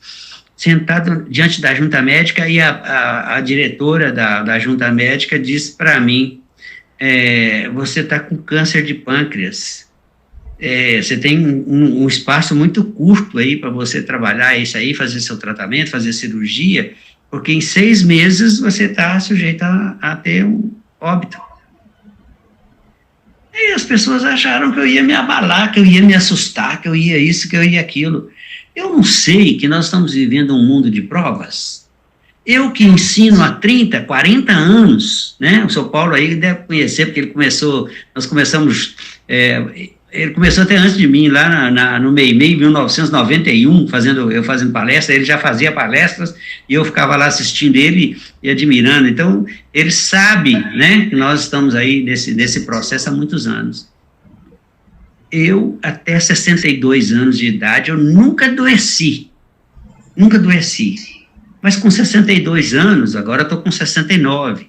sentado diante da junta médica, e a diretora da junta médica disse para mim, você está com câncer de pâncreas, você tem um espaço muito curto aí para você trabalhar isso aí, fazer seu tratamento, fazer cirurgia, porque em 6 meses você está sujeito a ter óbito. E as pessoas acharam que eu ia me abalar, que eu ia me assustar, que eu ia isso, que eu ia aquilo. Eu não sei que nós estamos vivendo um mundo de provas. Eu que ensino há 30, 40 anos, né? O São Paulo aí deve conhecer, porque nós começamos, ele começou até antes de mim, lá no MEI-MEI, 1991, eu fazendo palestra, ele já fazia palestras, e eu ficava lá assistindo ele e admirando. Então, ele sabe, né, que nós estamos aí nesse processo há muitos anos. Eu, até 62 anos de idade, eu nunca adoeci. Mas com 62 anos, agora eu estou com 69.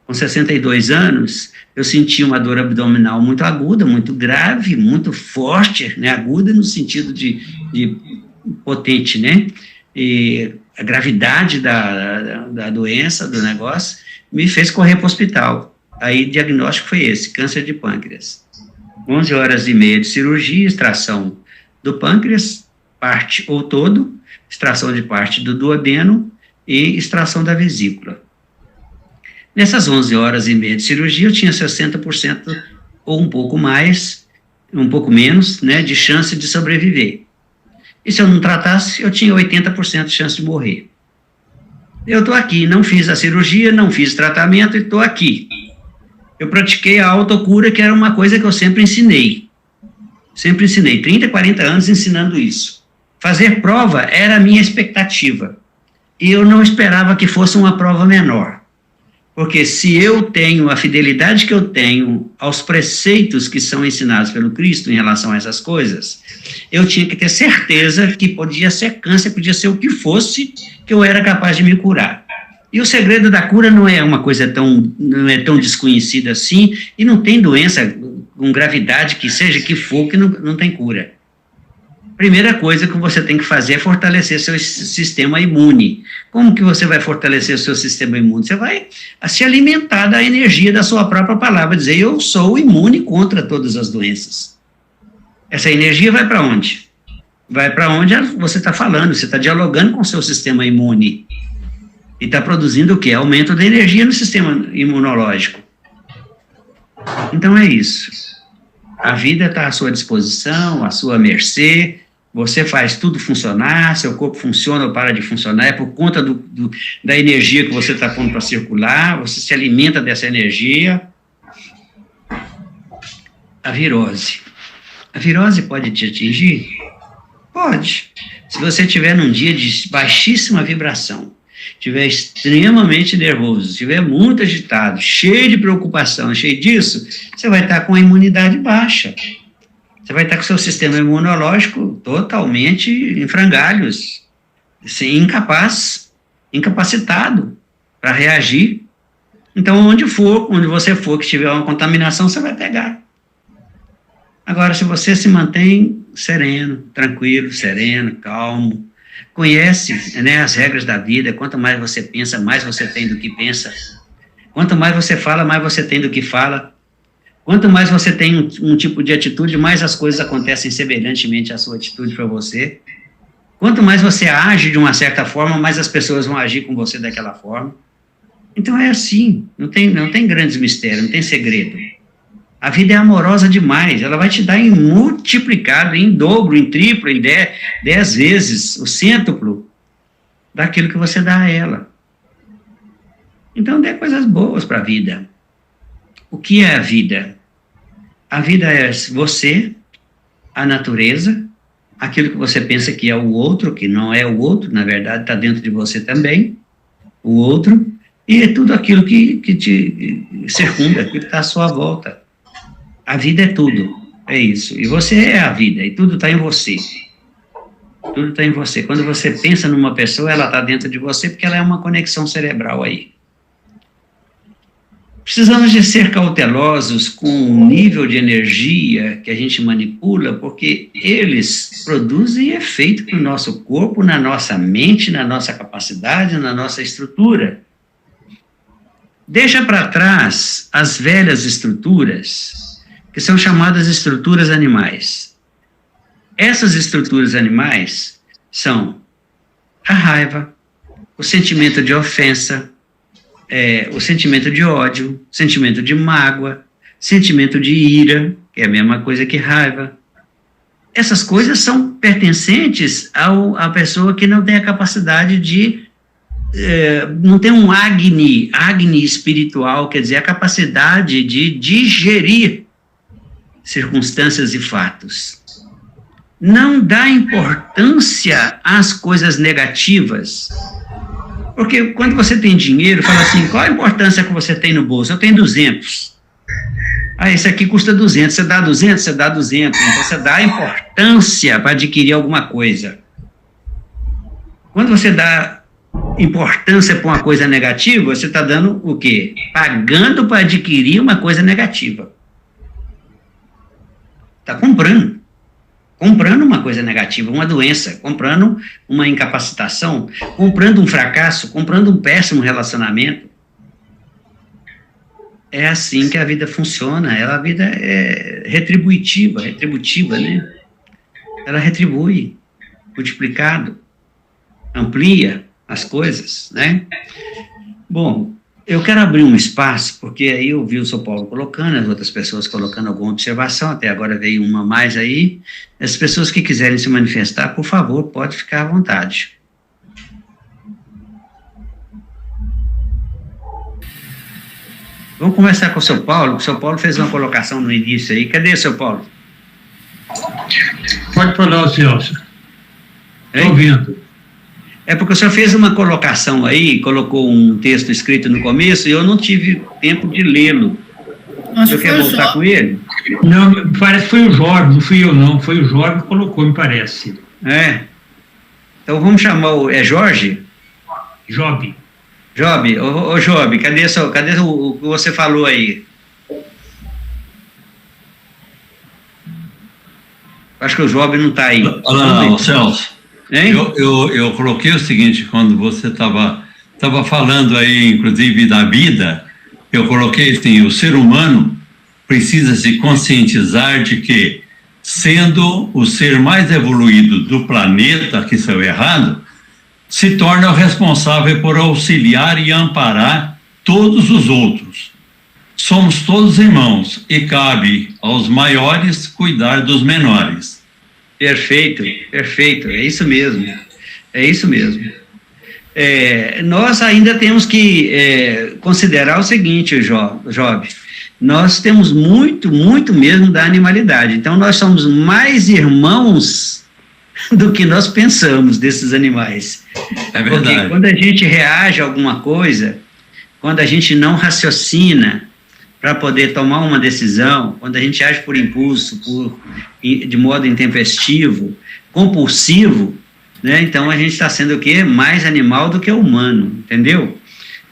Com 62 anos, eu senti uma dor abdominal muito aguda, muito grave, muito forte, né? Aguda no sentido de potente, né? E a gravidade da doença, do negócio, me fez correr para o hospital. Aí o diagnóstico foi esse, câncer de pâncreas. 11 horas e meia de cirurgia, extração do pâncreas, parte ou todo, extração de parte do duodeno e extração da vesícula. Nessas 11 horas e meia de cirurgia, eu tinha 60% ou um pouco mais, um pouco menos, né, de chance de sobreviver. E se eu não tratasse, eu tinha 80% de chance de morrer. Eu estou aqui, não fiz a cirurgia, não fiz tratamento e estou aqui. Eu pratiquei a autocura, que era uma coisa que eu sempre ensinei. 30, 40 anos ensinando isso. Fazer prova era a minha expectativa. E eu não esperava que fosse uma prova menor. Porque se eu tenho a fidelidade que eu tenho aos preceitos que são ensinados pelo Cristo em relação a essas coisas, eu tinha que ter certeza que podia ser câncer, podia ser o que fosse, que eu era capaz de me curar. E o segredo da cura não é uma coisa não é tão desconhecida assim, e não tem doença com gravidade, que seja que for, que não tem cura. Primeira coisa que você tem que fazer é fortalecer seu sistema imune. Como que você vai fortalecer o seu sistema imune? Você vai se alimentar da energia da sua própria palavra, dizer, eu sou imune contra todas as doenças. Essa energia vai para onde? Vai para onde você está falando, você está dialogando com o seu sistema imune. E está produzindo o quê? Aumento da energia no sistema imunológico. Então é isso. A vida está à sua disposição, à sua mercê. Você faz tudo funcionar, seu corpo funciona ou para de funcionar, é por conta da energia que você está pondo para circular, você se alimenta dessa energia. A virose. A virose pode te atingir? Pode. Se você estiver num dia de baixíssima vibração, estiver extremamente nervoso, estiver muito agitado, cheio de preocupação, cheio disso, você vai estar com a imunidade baixa. Você vai estar com o seu sistema imunológico totalmente em frangalhos, assim, incapacitado para reagir. Então, onde você for que tiver uma contaminação, você vai pegar. Agora, se você se mantém sereno, tranquilo, sereno, calmo, conhece, né, as regras da vida, quanto mais você pensa, mais você tem do que pensa. Quanto mais você fala, mais você tem do que fala. Quanto mais você tem um tipo de atitude, mais as coisas acontecem semelhantemente à sua atitude para você. Quanto mais você age de uma certa forma, mais as pessoas vão agir com você daquela forma. Então é assim, não tem grandes mistérios, não tem segredo. A vida é amorosa demais, ela vai te dar em multiplicado, em dobro, em triplo, em 10 vezes, o cêntuplo daquilo que você dá a ela. Então dê coisas boas para a vida. O que é a vida? A vida é você, a natureza, aquilo que você pensa que é o outro, que não é o outro, na verdade está dentro de você também, o outro, e é tudo aquilo que te circunda, aquilo que está à sua volta. A vida é tudo, é isso. E você é a vida, e tudo está em você. Tudo está em você. Quando você pensa numa pessoa, ela está dentro de você, porque ela é uma conexão cerebral aí. Precisamos de ser cautelosos com o nível de energia que a gente manipula, porque eles produzem efeito no nosso corpo, na nossa mente, na nossa capacidade, na nossa estrutura. Deixa para trás as velhas estruturas, que são chamadas estruturas animais. Essas estruturas animais são a raiva, o sentimento de ofensa, o sentimento de ódio, sentimento de mágoa, sentimento de ira, que é a mesma coisa que raiva. Essas coisas são pertencentes à pessoa que não tem a capacidade de, não tem um agni espiritual, quer dizer, a capacidade de digerir circunstâncias e fatos. Não dá importância às coisas negativas. Porque quando você tem dinheiro, fala assim, qual a importância que você tem no bolso? Eu tenho 200. Ah, esse aqui custa 200. Você dá 200? Você dá 200. Então, você dá importância para adquirir alguma coisa. Quando você dá importância para uma coisa negativa, você está dando o quê? Pagando para adquirir uma coisa negativa. Está comprando. Comprando uma coisa negativa, uma doença, comprando uma incapacitação, comprando um fracasso, comprando um péssimo relacionamento. É assim que a vida funciona. A vida é retributiva, né? Ela retribui, multiplicado, amplia as coisas, né? Bom, eu quero abrir um espaço, porque aí eu vi o São Paulo colocando, as outras pessoas colocando alguma observação, até agora veio uma mais aí. As pessoas que quiserem se manifestar, por favor, pode ficar à vontade. Vamos começar com o São Paulo. O São Paulo fez uma colocação no início aí. Cadê o São Paulo? Pode falar, Celso. Estou ouvindo. É porque o senhor fez uma colocação aí, colocou um texto escrito no começo, e eu não tive tempo de lê-lo. O senhor quer voltar com ele? Não, parece que foi o Jorge, não fui eu não, foi o Jorge que colocou, me parece. Então vamos chamar é Jorge? Job. Job, ô Job, cadê o que você falou aí? Acho que o Job não está aí. Olha, Celso. Eu coloquei o seguinte, quando você estava falando aí, inclusive, da vida, eu coloquei assim, o ser humano precisa se conscientizar de que, sendo o ser mais evoluído do planeta, que saiu errado, se torna o responsável por auxiliar e amparar todos os outros. Somos todos irmãos e cabe aos maiores cuidar dos menores. Perfeito, é isso mesmo, nós ainda temos que considerar o seguinte, Job, nós temos muito mesmo da animalidade, então nós somos mais irmãos do que nós pensamos desses animais. É verdade. Porque quando a gente reage a alguma coisa, quando a gente não raciocina para poder tomar uma decisão, quando a gente age por impulso, de modo intempestivo, compulsivo, né? Então a gente está sendo o quê? Mais animal do que humano, entendeu?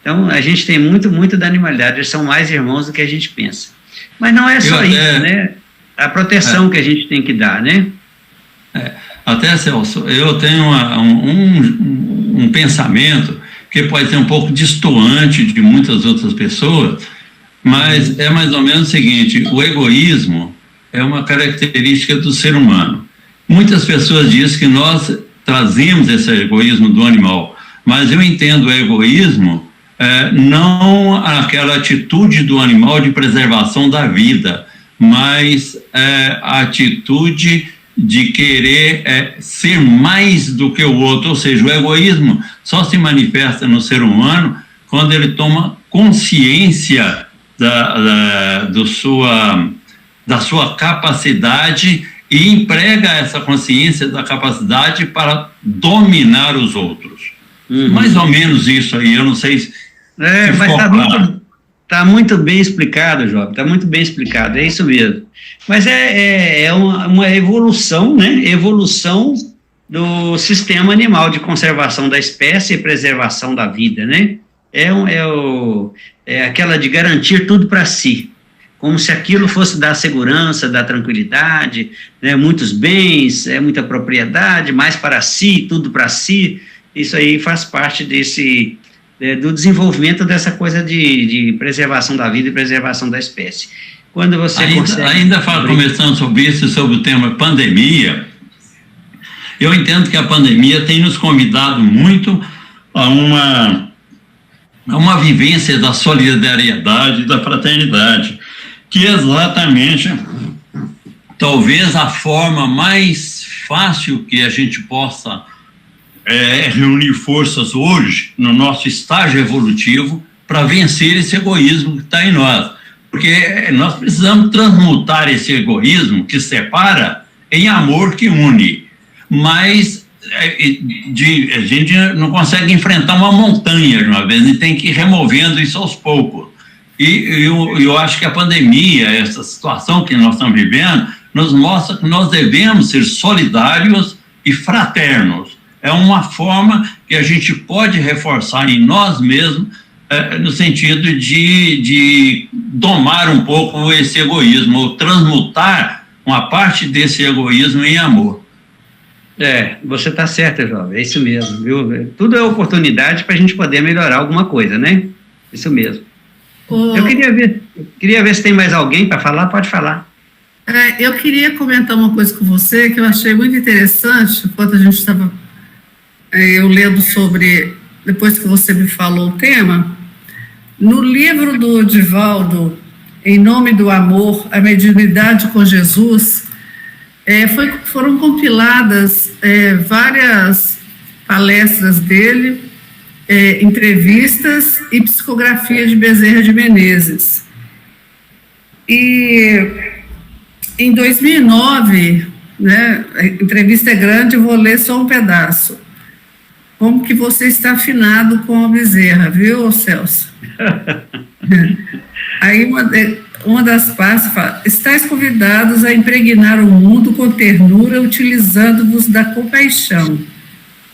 Então a gente tem muito da animalidade, eles são mais irmãos do que a gente pensa. Mas não é só isso, né? A proteção que a gente tem que dar, né? Até, Celso, eu tenho um pensamento que pode ser um pouco distoante de muitas outras pessoas, mas é mais ou menos o seguinte: o egoísmo é uma característica do ser humano. Muitas pessoas dizem que nós trazemos esse egoísmo do animal, mas eu entendo o egoísmo não aquela atitude do animal de preservação da vida, mas a atitude de querer ser mais do que o outro, ou seja, o egoísmo só se manifesta no ser humano quando ele toma consciência da sua capacidade e emprega essa consciência da capacidade para dominar os outros. Mais ou menos isso aí, eu não sei se mas está muito bem explicado, Job, está muito bem explicado, é isso mesmo. Mas é uma evolução, né? Evolução do sistema animal de conservação da espécie e preservação da vida, né? É aquela de garantir tudo para si, como se aquilo fosse dar segurança, dar tranquilidade, né? Muitos bens, muita propriedade, mais para si, tudo para si. Isso aí faz parte do desenvolvimento dessa coisa de preservação da vida e preservação da espécie. Quando você começando sobre isso, sobre o tema pandemia, eu entendo que a pandemia tem nos convidado muito a uma vivência da solidariedade e da fraternidade, que é exatamente, talvez, a forma mais fácil que a gente possa reunir forças hoje, no nosso estágio evolutivo, para vencer esse egoísmo que está em nós. Porque nós precisamos transmutar esse egoísmo que separa em amor que une. Mas a gente não consegue enfrentar uma montanha de uma vez, a gente tem que ir removendo isso aos poucos. E eu acho que a pandemia, essa situação que nós estamos vivendo, nos mostra que nós devemos ser solidários e fraternos. É uma forma que a gente pode reforçar em nós mesmos, no sentido de domar um pouco esse egoísmo, ou transmutar uma parte desse egoísmo em amor. Você está certo, jovem, é isso mesmo, viu? Tudo é oportunidade para a gente poder melhorar alguma coisa, né? Isso mesmo. Eu queria ver se tem mais alguém para falar, pode falar. Eu queria comentar uma coisa com você que eu achei muito interessante, enquanto a gente estava eu lendo sobre, depois que você me falou o tema, no livro do Divaldo, Em Nome do Amor, A Mediunidade com Jesus, foram compiladas várias palestras dele, entrevistas e psicografia de Bezerra de Menezes. E em 2009, né, a entrevista é grande, eu vou ler só um pedaço. Como que você está afinado com a Bezerra, viu, Celso? Aí uma das partes fala: estáis convidados a impregnar o mundo com ternura, utilizando-vos da compaixão.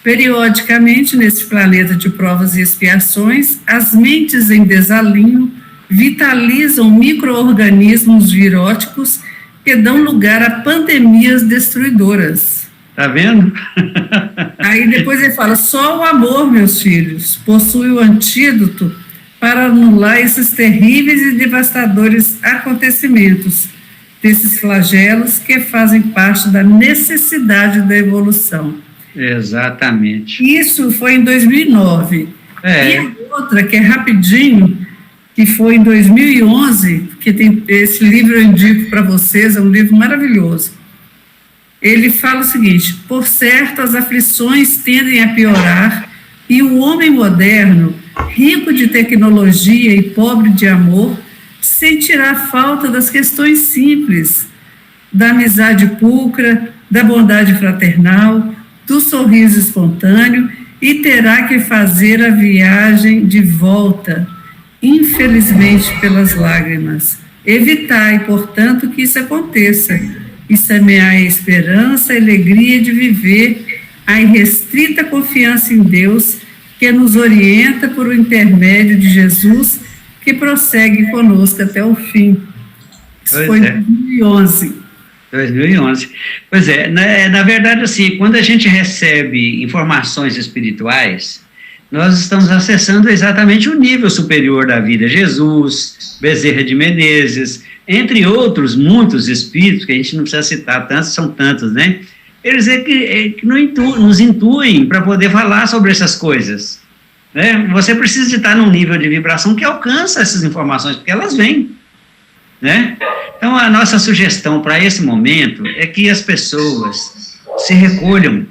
Periodicamente, neste planeta de provas e expiações, as mentes em desalinho vitalizam micro-organismos viróticos que dão lugar a pandemias destruidoras. Tá vendo? Aí depois ele fala: só o amor, meus filhos, possui o antídoto para anular esses terríveis e devastadores acontecimentos, desses flagelos que fazem parte da necessidade da evolução. Exatamente. Isso foi em 2009. E a outra, que é rapidinho, que foi em 2011, que tem esse livro eu indico para vocês, é um livro maravilhoso. Ele fala o seguinte: por certo, as aflições tendem a piorar e o homem moderno, rico de tecnologia e pobre de amor, sentirá falta das questões simples, da amizade pulcra, da bondade fraternal, do sorriso espontâneo, e terá que fazer a viagem de volta, infelizmente pelas lágrimas. Evitai, portanto, que isso aconteça, e semeai a esperança, a alegria de viver, a irrestrita confiança em Deus, que nos orienta por o intermédio de Jesus, que prossegue conosco até o fim. Isso foi em 2011. 2011. Pois é, na verdade, assim, quando a gente recebe informações espirituais, nós estamos acessando exatamente o nível superior da vida. Jesus, Bezerra de Menezes, entre outros muitos espíritos, que a gente não precisa citar tantos, são tantos, né? Eles que nos intuem para poder falar sobre essas coisas, né? Você precisa de estar num nível de vibração que alcança essas informações, porque elas vêm, né? Então, a nossa sugestão para esse momento é que as pessoas se recolham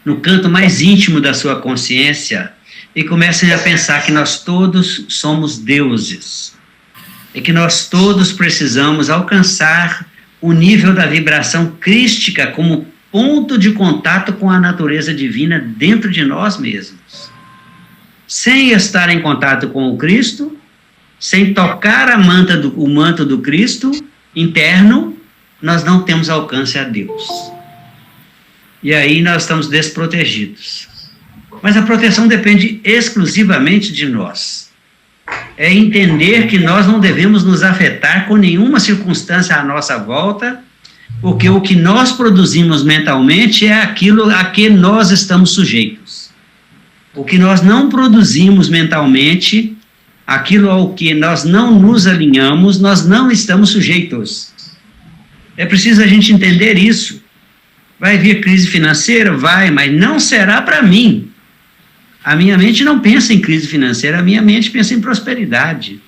no canto mais íntimo da sua consciência e comecem a pensar que nós todos somos deuses e que nós todos precisamos alcançar o nível da vibração crística como ponto de contato com a natureza divina dentro de nós mesmos. Sem estar em contato com o Cristo, sem tocar o manto do Cristo interno, nós não temos alcance a Deus. E aí nós estamos desprotegidos. Mas a proteção depende exclusivamente de nós. É entender que nós não devemos nos afetar com nenhuma circunstância à nossa volta, porque o que nós produzimos mentalmente é aquilo a que nós estamos sujeitos. O que nós não produzimos mentalmente, aquilo ao que nós não nos alinhamos, nós não estamos sujeitos. É preciso a gente entender isso. Vai vir crise financeira? Vai, mas não será para mim. A minha mente não pensa em crise financeira, a minha mente pensa em prosperidade.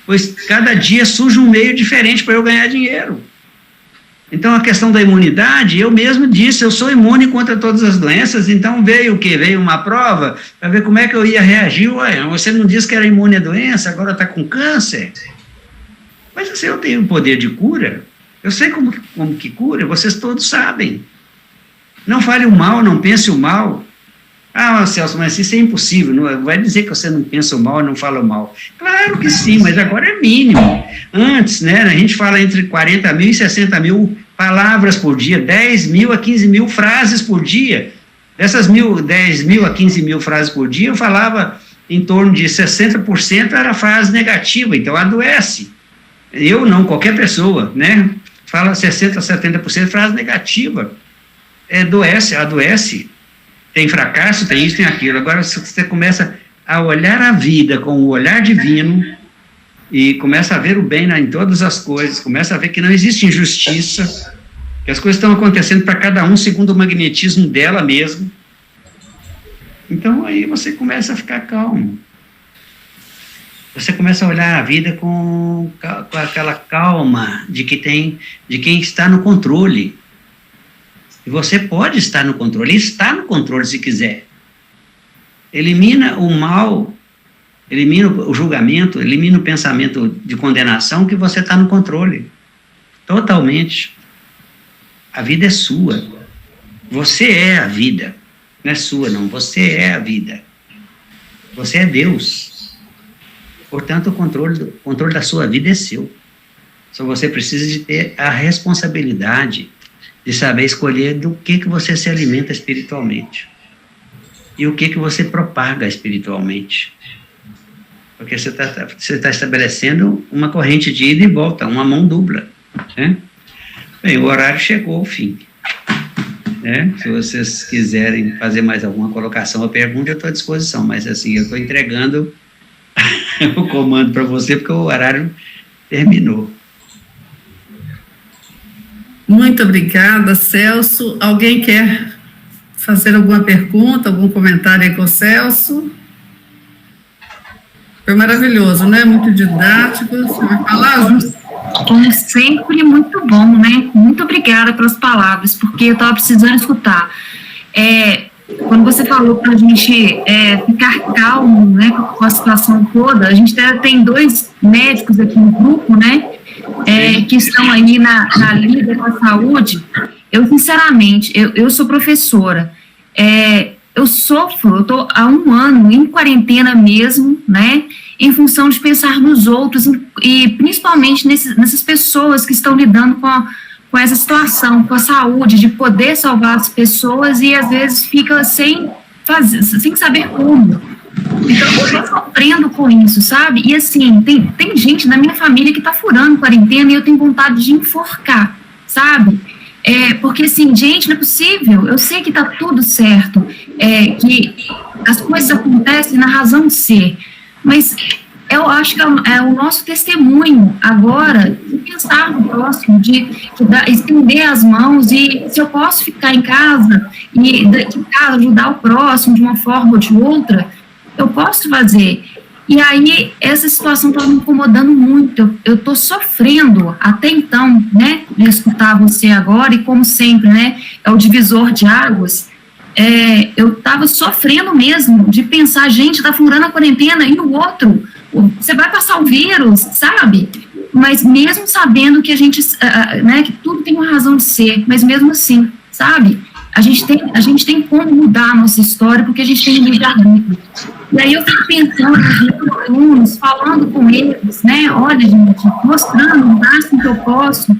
Pois cada dia surge um meio diferente para eu ganhar dinheiro. Então, a questão da imunidade, eu mesmo disse, eu sou imune contra todas as doenças, então veio o quê? Veio uma prova para ver como é que eu ia reagir. Ué, você não disse que era imune à doença, agora está com câncer? Mas assim, eu tenho poder de cura, eu sei como que cura, vocês todos sabem. Não fale o mal, não pense o mal. Ah, Celso, mas isso é impossível, não vai dizer que você não pensa o mal, não fala o mal. Claro que sim, mas agora é mínimo. Antes, né, a gente fala entre 40 mil e 60 mil palavras por dia, 10 mil a 15 mil frases por dia. Dessas 10 mil a 15 mil frases por dia, eu falava em torno de 60% era frase negativa, então adoece. Eu não, qualquer pessoa, né, fala 60% a 70% frase negativa. Adoece. Tem fracasso, tem isso, tem aquilo. Agora, se você começa a olhar a vida com o olhar divino e começa a ver o bem em todas as coisas, começa a ver que não existe injustiça, que as coisas estão acontecendo para cada um segundo o magnetismo dela mesmo. Então, aí você começa a ficar calmo. Você começa a olhar a vida com aquela calma de quem está no controle. E você pode estar no controle, está no controle se quiser. Elimina o mal, elimina o julgamento, elimina o pensamento de condenação, que você está no controle. Totalmente. A vida é sua. Você é a vida. Não é sua, não. Você é a vida. Você é Deus. Portanto, o controle da sua vida é seu. Só você precisa de ter a responsabilidade de saber escolher do que você se alimenta espiritualmente e o que você propaga espiritualmente, porque você está estabelecendo uma corrente de ida e volta, uma mão dupla, né? Bem, o horário chegou ao fim, né? Se vocês quiserem fazer mais alguma colocação ou pergunta, eu estou à disposição, mas assim, eu estou entregando o comando para você, porque o horário terminou. Muito obrigada, Celso. Alguém quer fazer alguma pergunta, algum comentário aí com o Celso? Foi maravilhoso, né? Muito didático. Você vai falar, Ju? Como sempre, muito bom, né? Muito obrigada pelas palavras, porque eu estava precisando escutar. Quando você falou para a gente ficar calmo, né, com a situação toda, a gente tem 2 médicos aqui no grupo, né? Que estão aí na lida com a saúde. Eu, sinceramente, eu sou professora, eu estou há 1 ano em quarentena mesmo, né, em função de pensar nos outros, e principalmente nessas pessoas que estão lidando com essa situação, com a saúde, de poder salvar as pessoas e às vezes fica sem saber como. Então, eu estou sofrendo com isso, sabe? E assim, tem gente na minha família que está furando quarentena e eu tenho vontade de enforcar, sabe? Porque assim, gente, não é possível, eu sei que está tudo certo, que as coisas acontecem na razão de ser, mas eu acho que é o nosso testemunho agora de pensar no próximo, de estender as mãos, e se eu posso ficar em casa e de casa ajudar o próximo de uma forma ou de outra, eu posso fazer. E aí, essa situação está me incomodando muito, eu estou sofrendo até então, né, de escutar você agora, e como sempre, né, é o divisor de águas. Eu estava sofrendo mesmo, de pensar, gente, está furando a quarentena, e o outro, você vai passar o vírus, sabe? Mas mesmo sabendo que a gente, né, que tudo tem uma razão de ser, mas mesmo assim, sabe? A gente tem como mudar a nossa história, porque a gente tem livre-arbítrio. E aí eu fico pensando nos meus alunos, falando com eles, né, olha, gente, mostrando o máximo que eu posso,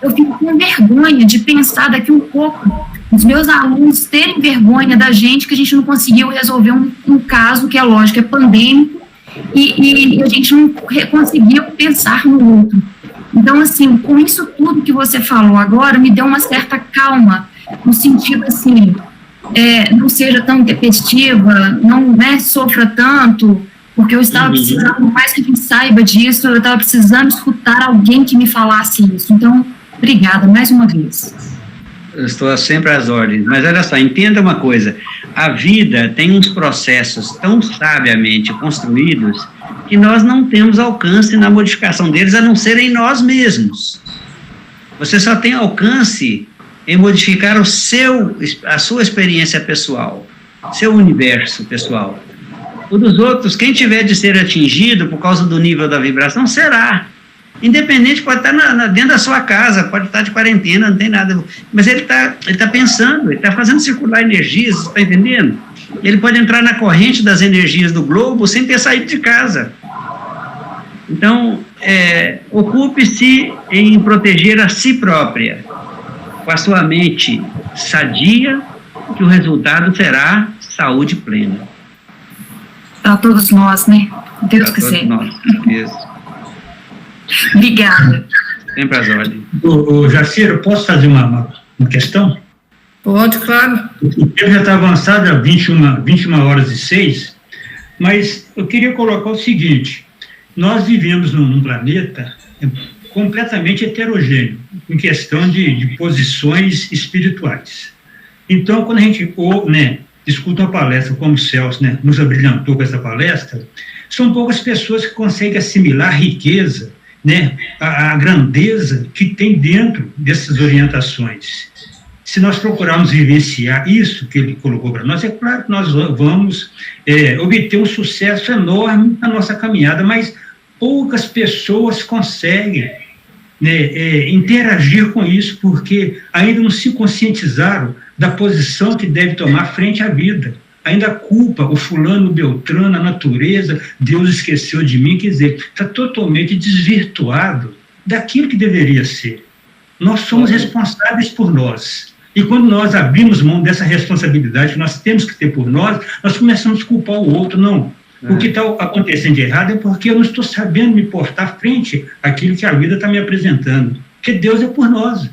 eu fico com vergonha de pensar daqui um pouco, os meus alunos terem vergonha da gente, que a gente não conseguiu resolver um caso que, é lógico, é pandêmico, e a gente não conseguiu pensar no outro. Então, assim, com isso tudo que você falou agora, me deu uma certa calma, no sentido, assim, não seja tão repetitiva, não, né, sofra tanto, porque eu estava precisando, por mais que a gente saiba disso, eu estava precisando escutar alguém que me falasse isso. Então, obrigada mais uma vez. Eu estou sempre às ordens. Mas olha só, entenda uma coisa. A vida tem uns processos tão sabiamente construídos que nós não temos alcance na modificação deles, a não ser em nós mesmos. Você só tem alcance em modificar a sua experiência pessoal, seu universo pessoal. O dos outros, quem tiver de ser atingido por causa do nível da vibração, será. Independente, pode estar dentro da sua casa, pode estar de quarentena, não tem nada. Mas ele está pensando, ele está fazendo circular energias, está entendendo? Ele pode entrar na corrente das energias do globo sem ter saído de casa. Então, ocupe-se em proteger a si própria, com a sua mente sadia, que o resultado será saúde plena. Para todos nós, né? Deus quiser. Para todos nós, isso. Obrigada. Sempre às ordens. Jacira, eu posso fazer uma questão? Pode, claro. O tempo já está avançado, é 21h06, mas eu queria colocar o seguinte: nós vivemos num planeta completamente heterogêneo, em questão de posições espirituais. Então, quando a gente escuta uma palestra como o Celso, nos abrilhantou com essa palestra, são poucas pessoas que conseguem assimilar a riqueza, a grandeza que tem dentro dessas orientações. Se nós procurarmos vivenciar isso que ele colocou para nós, é claro que nós vamos obter um sucesso enorme na nossa caminhada, mas poucas pessoas conseguem interagir com isso, porque ainda não se conscientizaram da posição que deve tomar frente à vida. Ainda culpa o fulano, o Beltrano, a natureza, Deus esqueceu de mim, quer dizer, está totalmente desvirtuado daquilo que deveria ser. Nós somos responsáveis por nós. E quando nós abrimos mão dessa responsabilidade que nós temos que ter por nós começamos a culpar o outro. Não. O que está acontecendo de errado é porque eu não estou sabendo me portar frente àquilo que a vida está me apresentando. Porque Deus é por nós.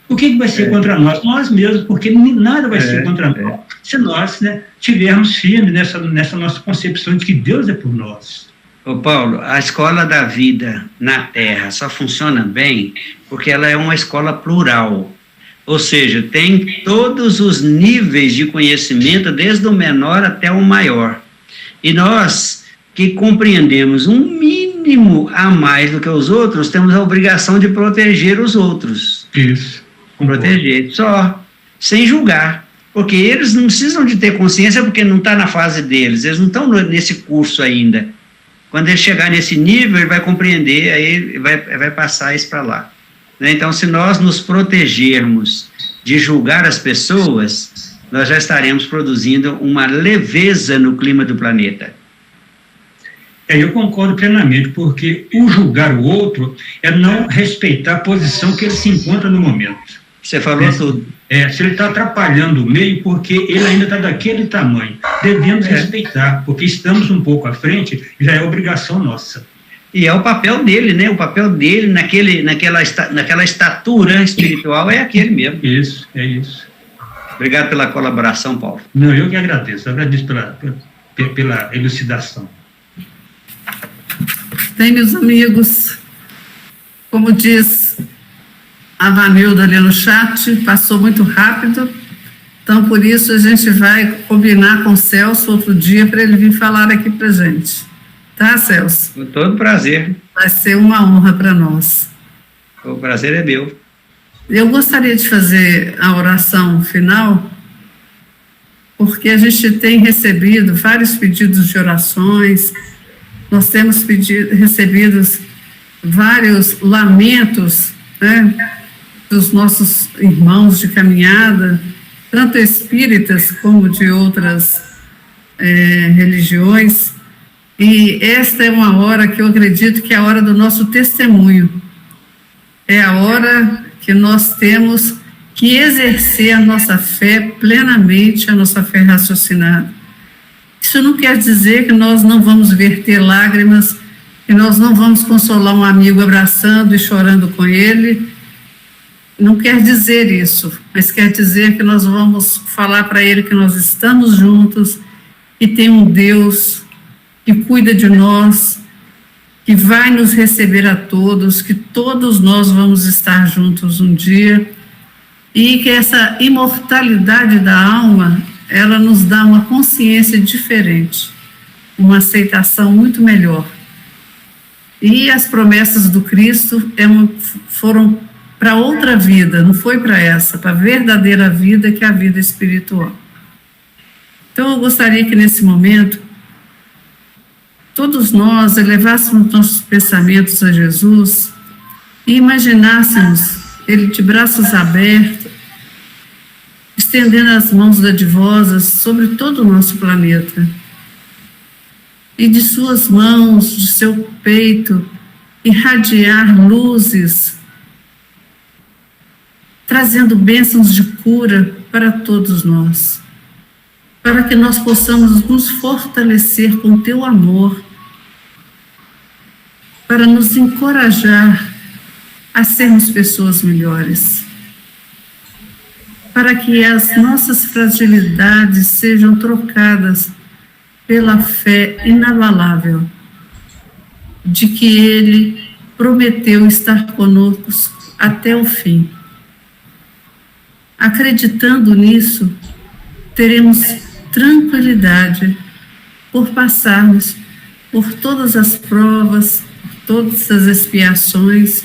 O que vai ser contra nós? Nós mesmos, porque nada vai ser contra nós se nós tivermos firme nessa nossa concepção de que Deus é por nós. Ô Paulo, a escola da vida na Terra só funciona bem porque ela é uma escola plural. Ou seja, tem todos os níveis de conhecimento, desde o menor até o maior. E nós, que compreendemos um mínimo a mais do que os outros, temos a obrigação de proteger os outros. Isso. Proteger, só, sem julgar. Porque eles não precisam de ter consciência porque não está na fase deles, eles não estão nesse curso ainda. Quando ele chegar nesse nível, ele vai compreender, aí ele vai passar isso para lá. Então, se nós nos protegermos de julgar as pessoas, nós já estaremos produzindo uma leveza no clima do planeta. Eu concordo plenamente, porque o julgar o outro é não respeitar a posição que ele se encontra no momento. Você falou tudo. Se ele está atrapalhando o meio, porque ele ainda está daquele tamanho. Devemos respeitar, porque estamos um pouco à frente, já é obrigação nossa. E é o papel dele, O papel dele naquela estatura espiritual é aquele mesmo. Isso, é isso. Obrigado pela colaboração, Paulo. Não, eu que agradeço pela elucidação. Bem, meus amigos, como diz a Vanilda ali no chat, passou muito rápido, então por isso a gente vai combinar com o Celso outro dia para ele vir falar aqui para a gente. Tá, Celso? Com todo prazer. Vai ser uma honra para nós. O prazer é meu. Eu gostaria de fazer a oração final, porque a gente tem recebido vários pedidos de orações, nós temos recebido vários lamentos, dos nossos irmãos de caminhada, tanto espíritas como de outras religiões, e esta é uma hora que eu acredito que é a hora do nosso testemunho, é a hora que nós temos que exercer a nossa fé plenamente, a nossa fé raciocinada. Isso não quer dizer que nós não vamos verter lágrimas, que nós não vamos consolar um amigo abraçando e chorando com ele. Não quer dizer isso, mas quer dizer que nós vamos falar para ele que nós estamos juntos e tem um Deus que cuida de nós, que vai nos receber a todos, que todos nós vamos estar juntos um dia e que essa imortalidade da alma, ela nos dá uma consciência diferente, uma aceitação muito melhor. E as promessas do Cristo foram para outra vida, não foi para essa, para a verdadeira vida, que é a vida espiritual. Então, eu gostaria que, nesse momento, todos nós elevássemos nossos pensamentos a Jesus e imaginássemos Ele de braços abertos, estendendo as mãos dadivosas sobre todo o nosso planeta. E de suas mãos, de seu peito, irradiar luzes, trazendo bênçãos de cura para todos nós, para que nós possamos nos fortalecer com teu amor, para nos encorajar a sermos pessoas melhores, para que as nossas fragilidades sejam trocadas pela fé inabalável de que Ele prometeu estar conosco até o fim. Acreditando nisso, teremos tranquilidade por passarmos por todas as provas, por todas as expiações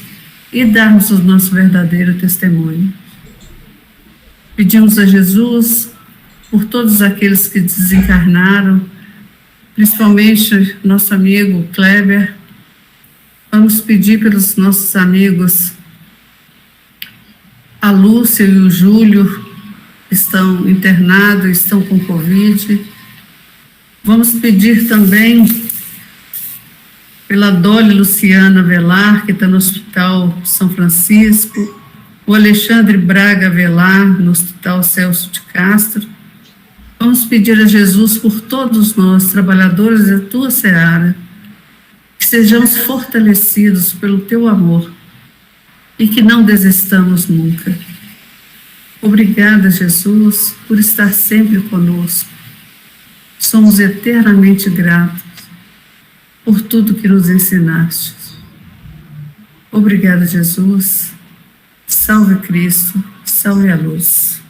e darmos o nosso verdadeiro testemunho. Pedimos a Jesus por todos aqueles que desencarnaram, principalmente nosso amigo Kleber. Vamos pedir pelos nossos amigos, a Lúcia e o Júlio, que estão internados, estão com Covid. Vamos pedir também pela Dolly Luciana Velar, que está no Hospital São Francisco, o Alexandre Braga Velar, no Hospital Celso de Castro. Vamos pedir a Jesus por todos nós, trabalhadores da tua seara, que sejamos fortalecidos pelo teu amor e que não desistamos nunca. Obrigada, Jesus, por estar sempre conosco. Somos eternamente gratos por tudo que nos ensinaste. Obrigada, Jesus. Salve Cristo, salve a luz.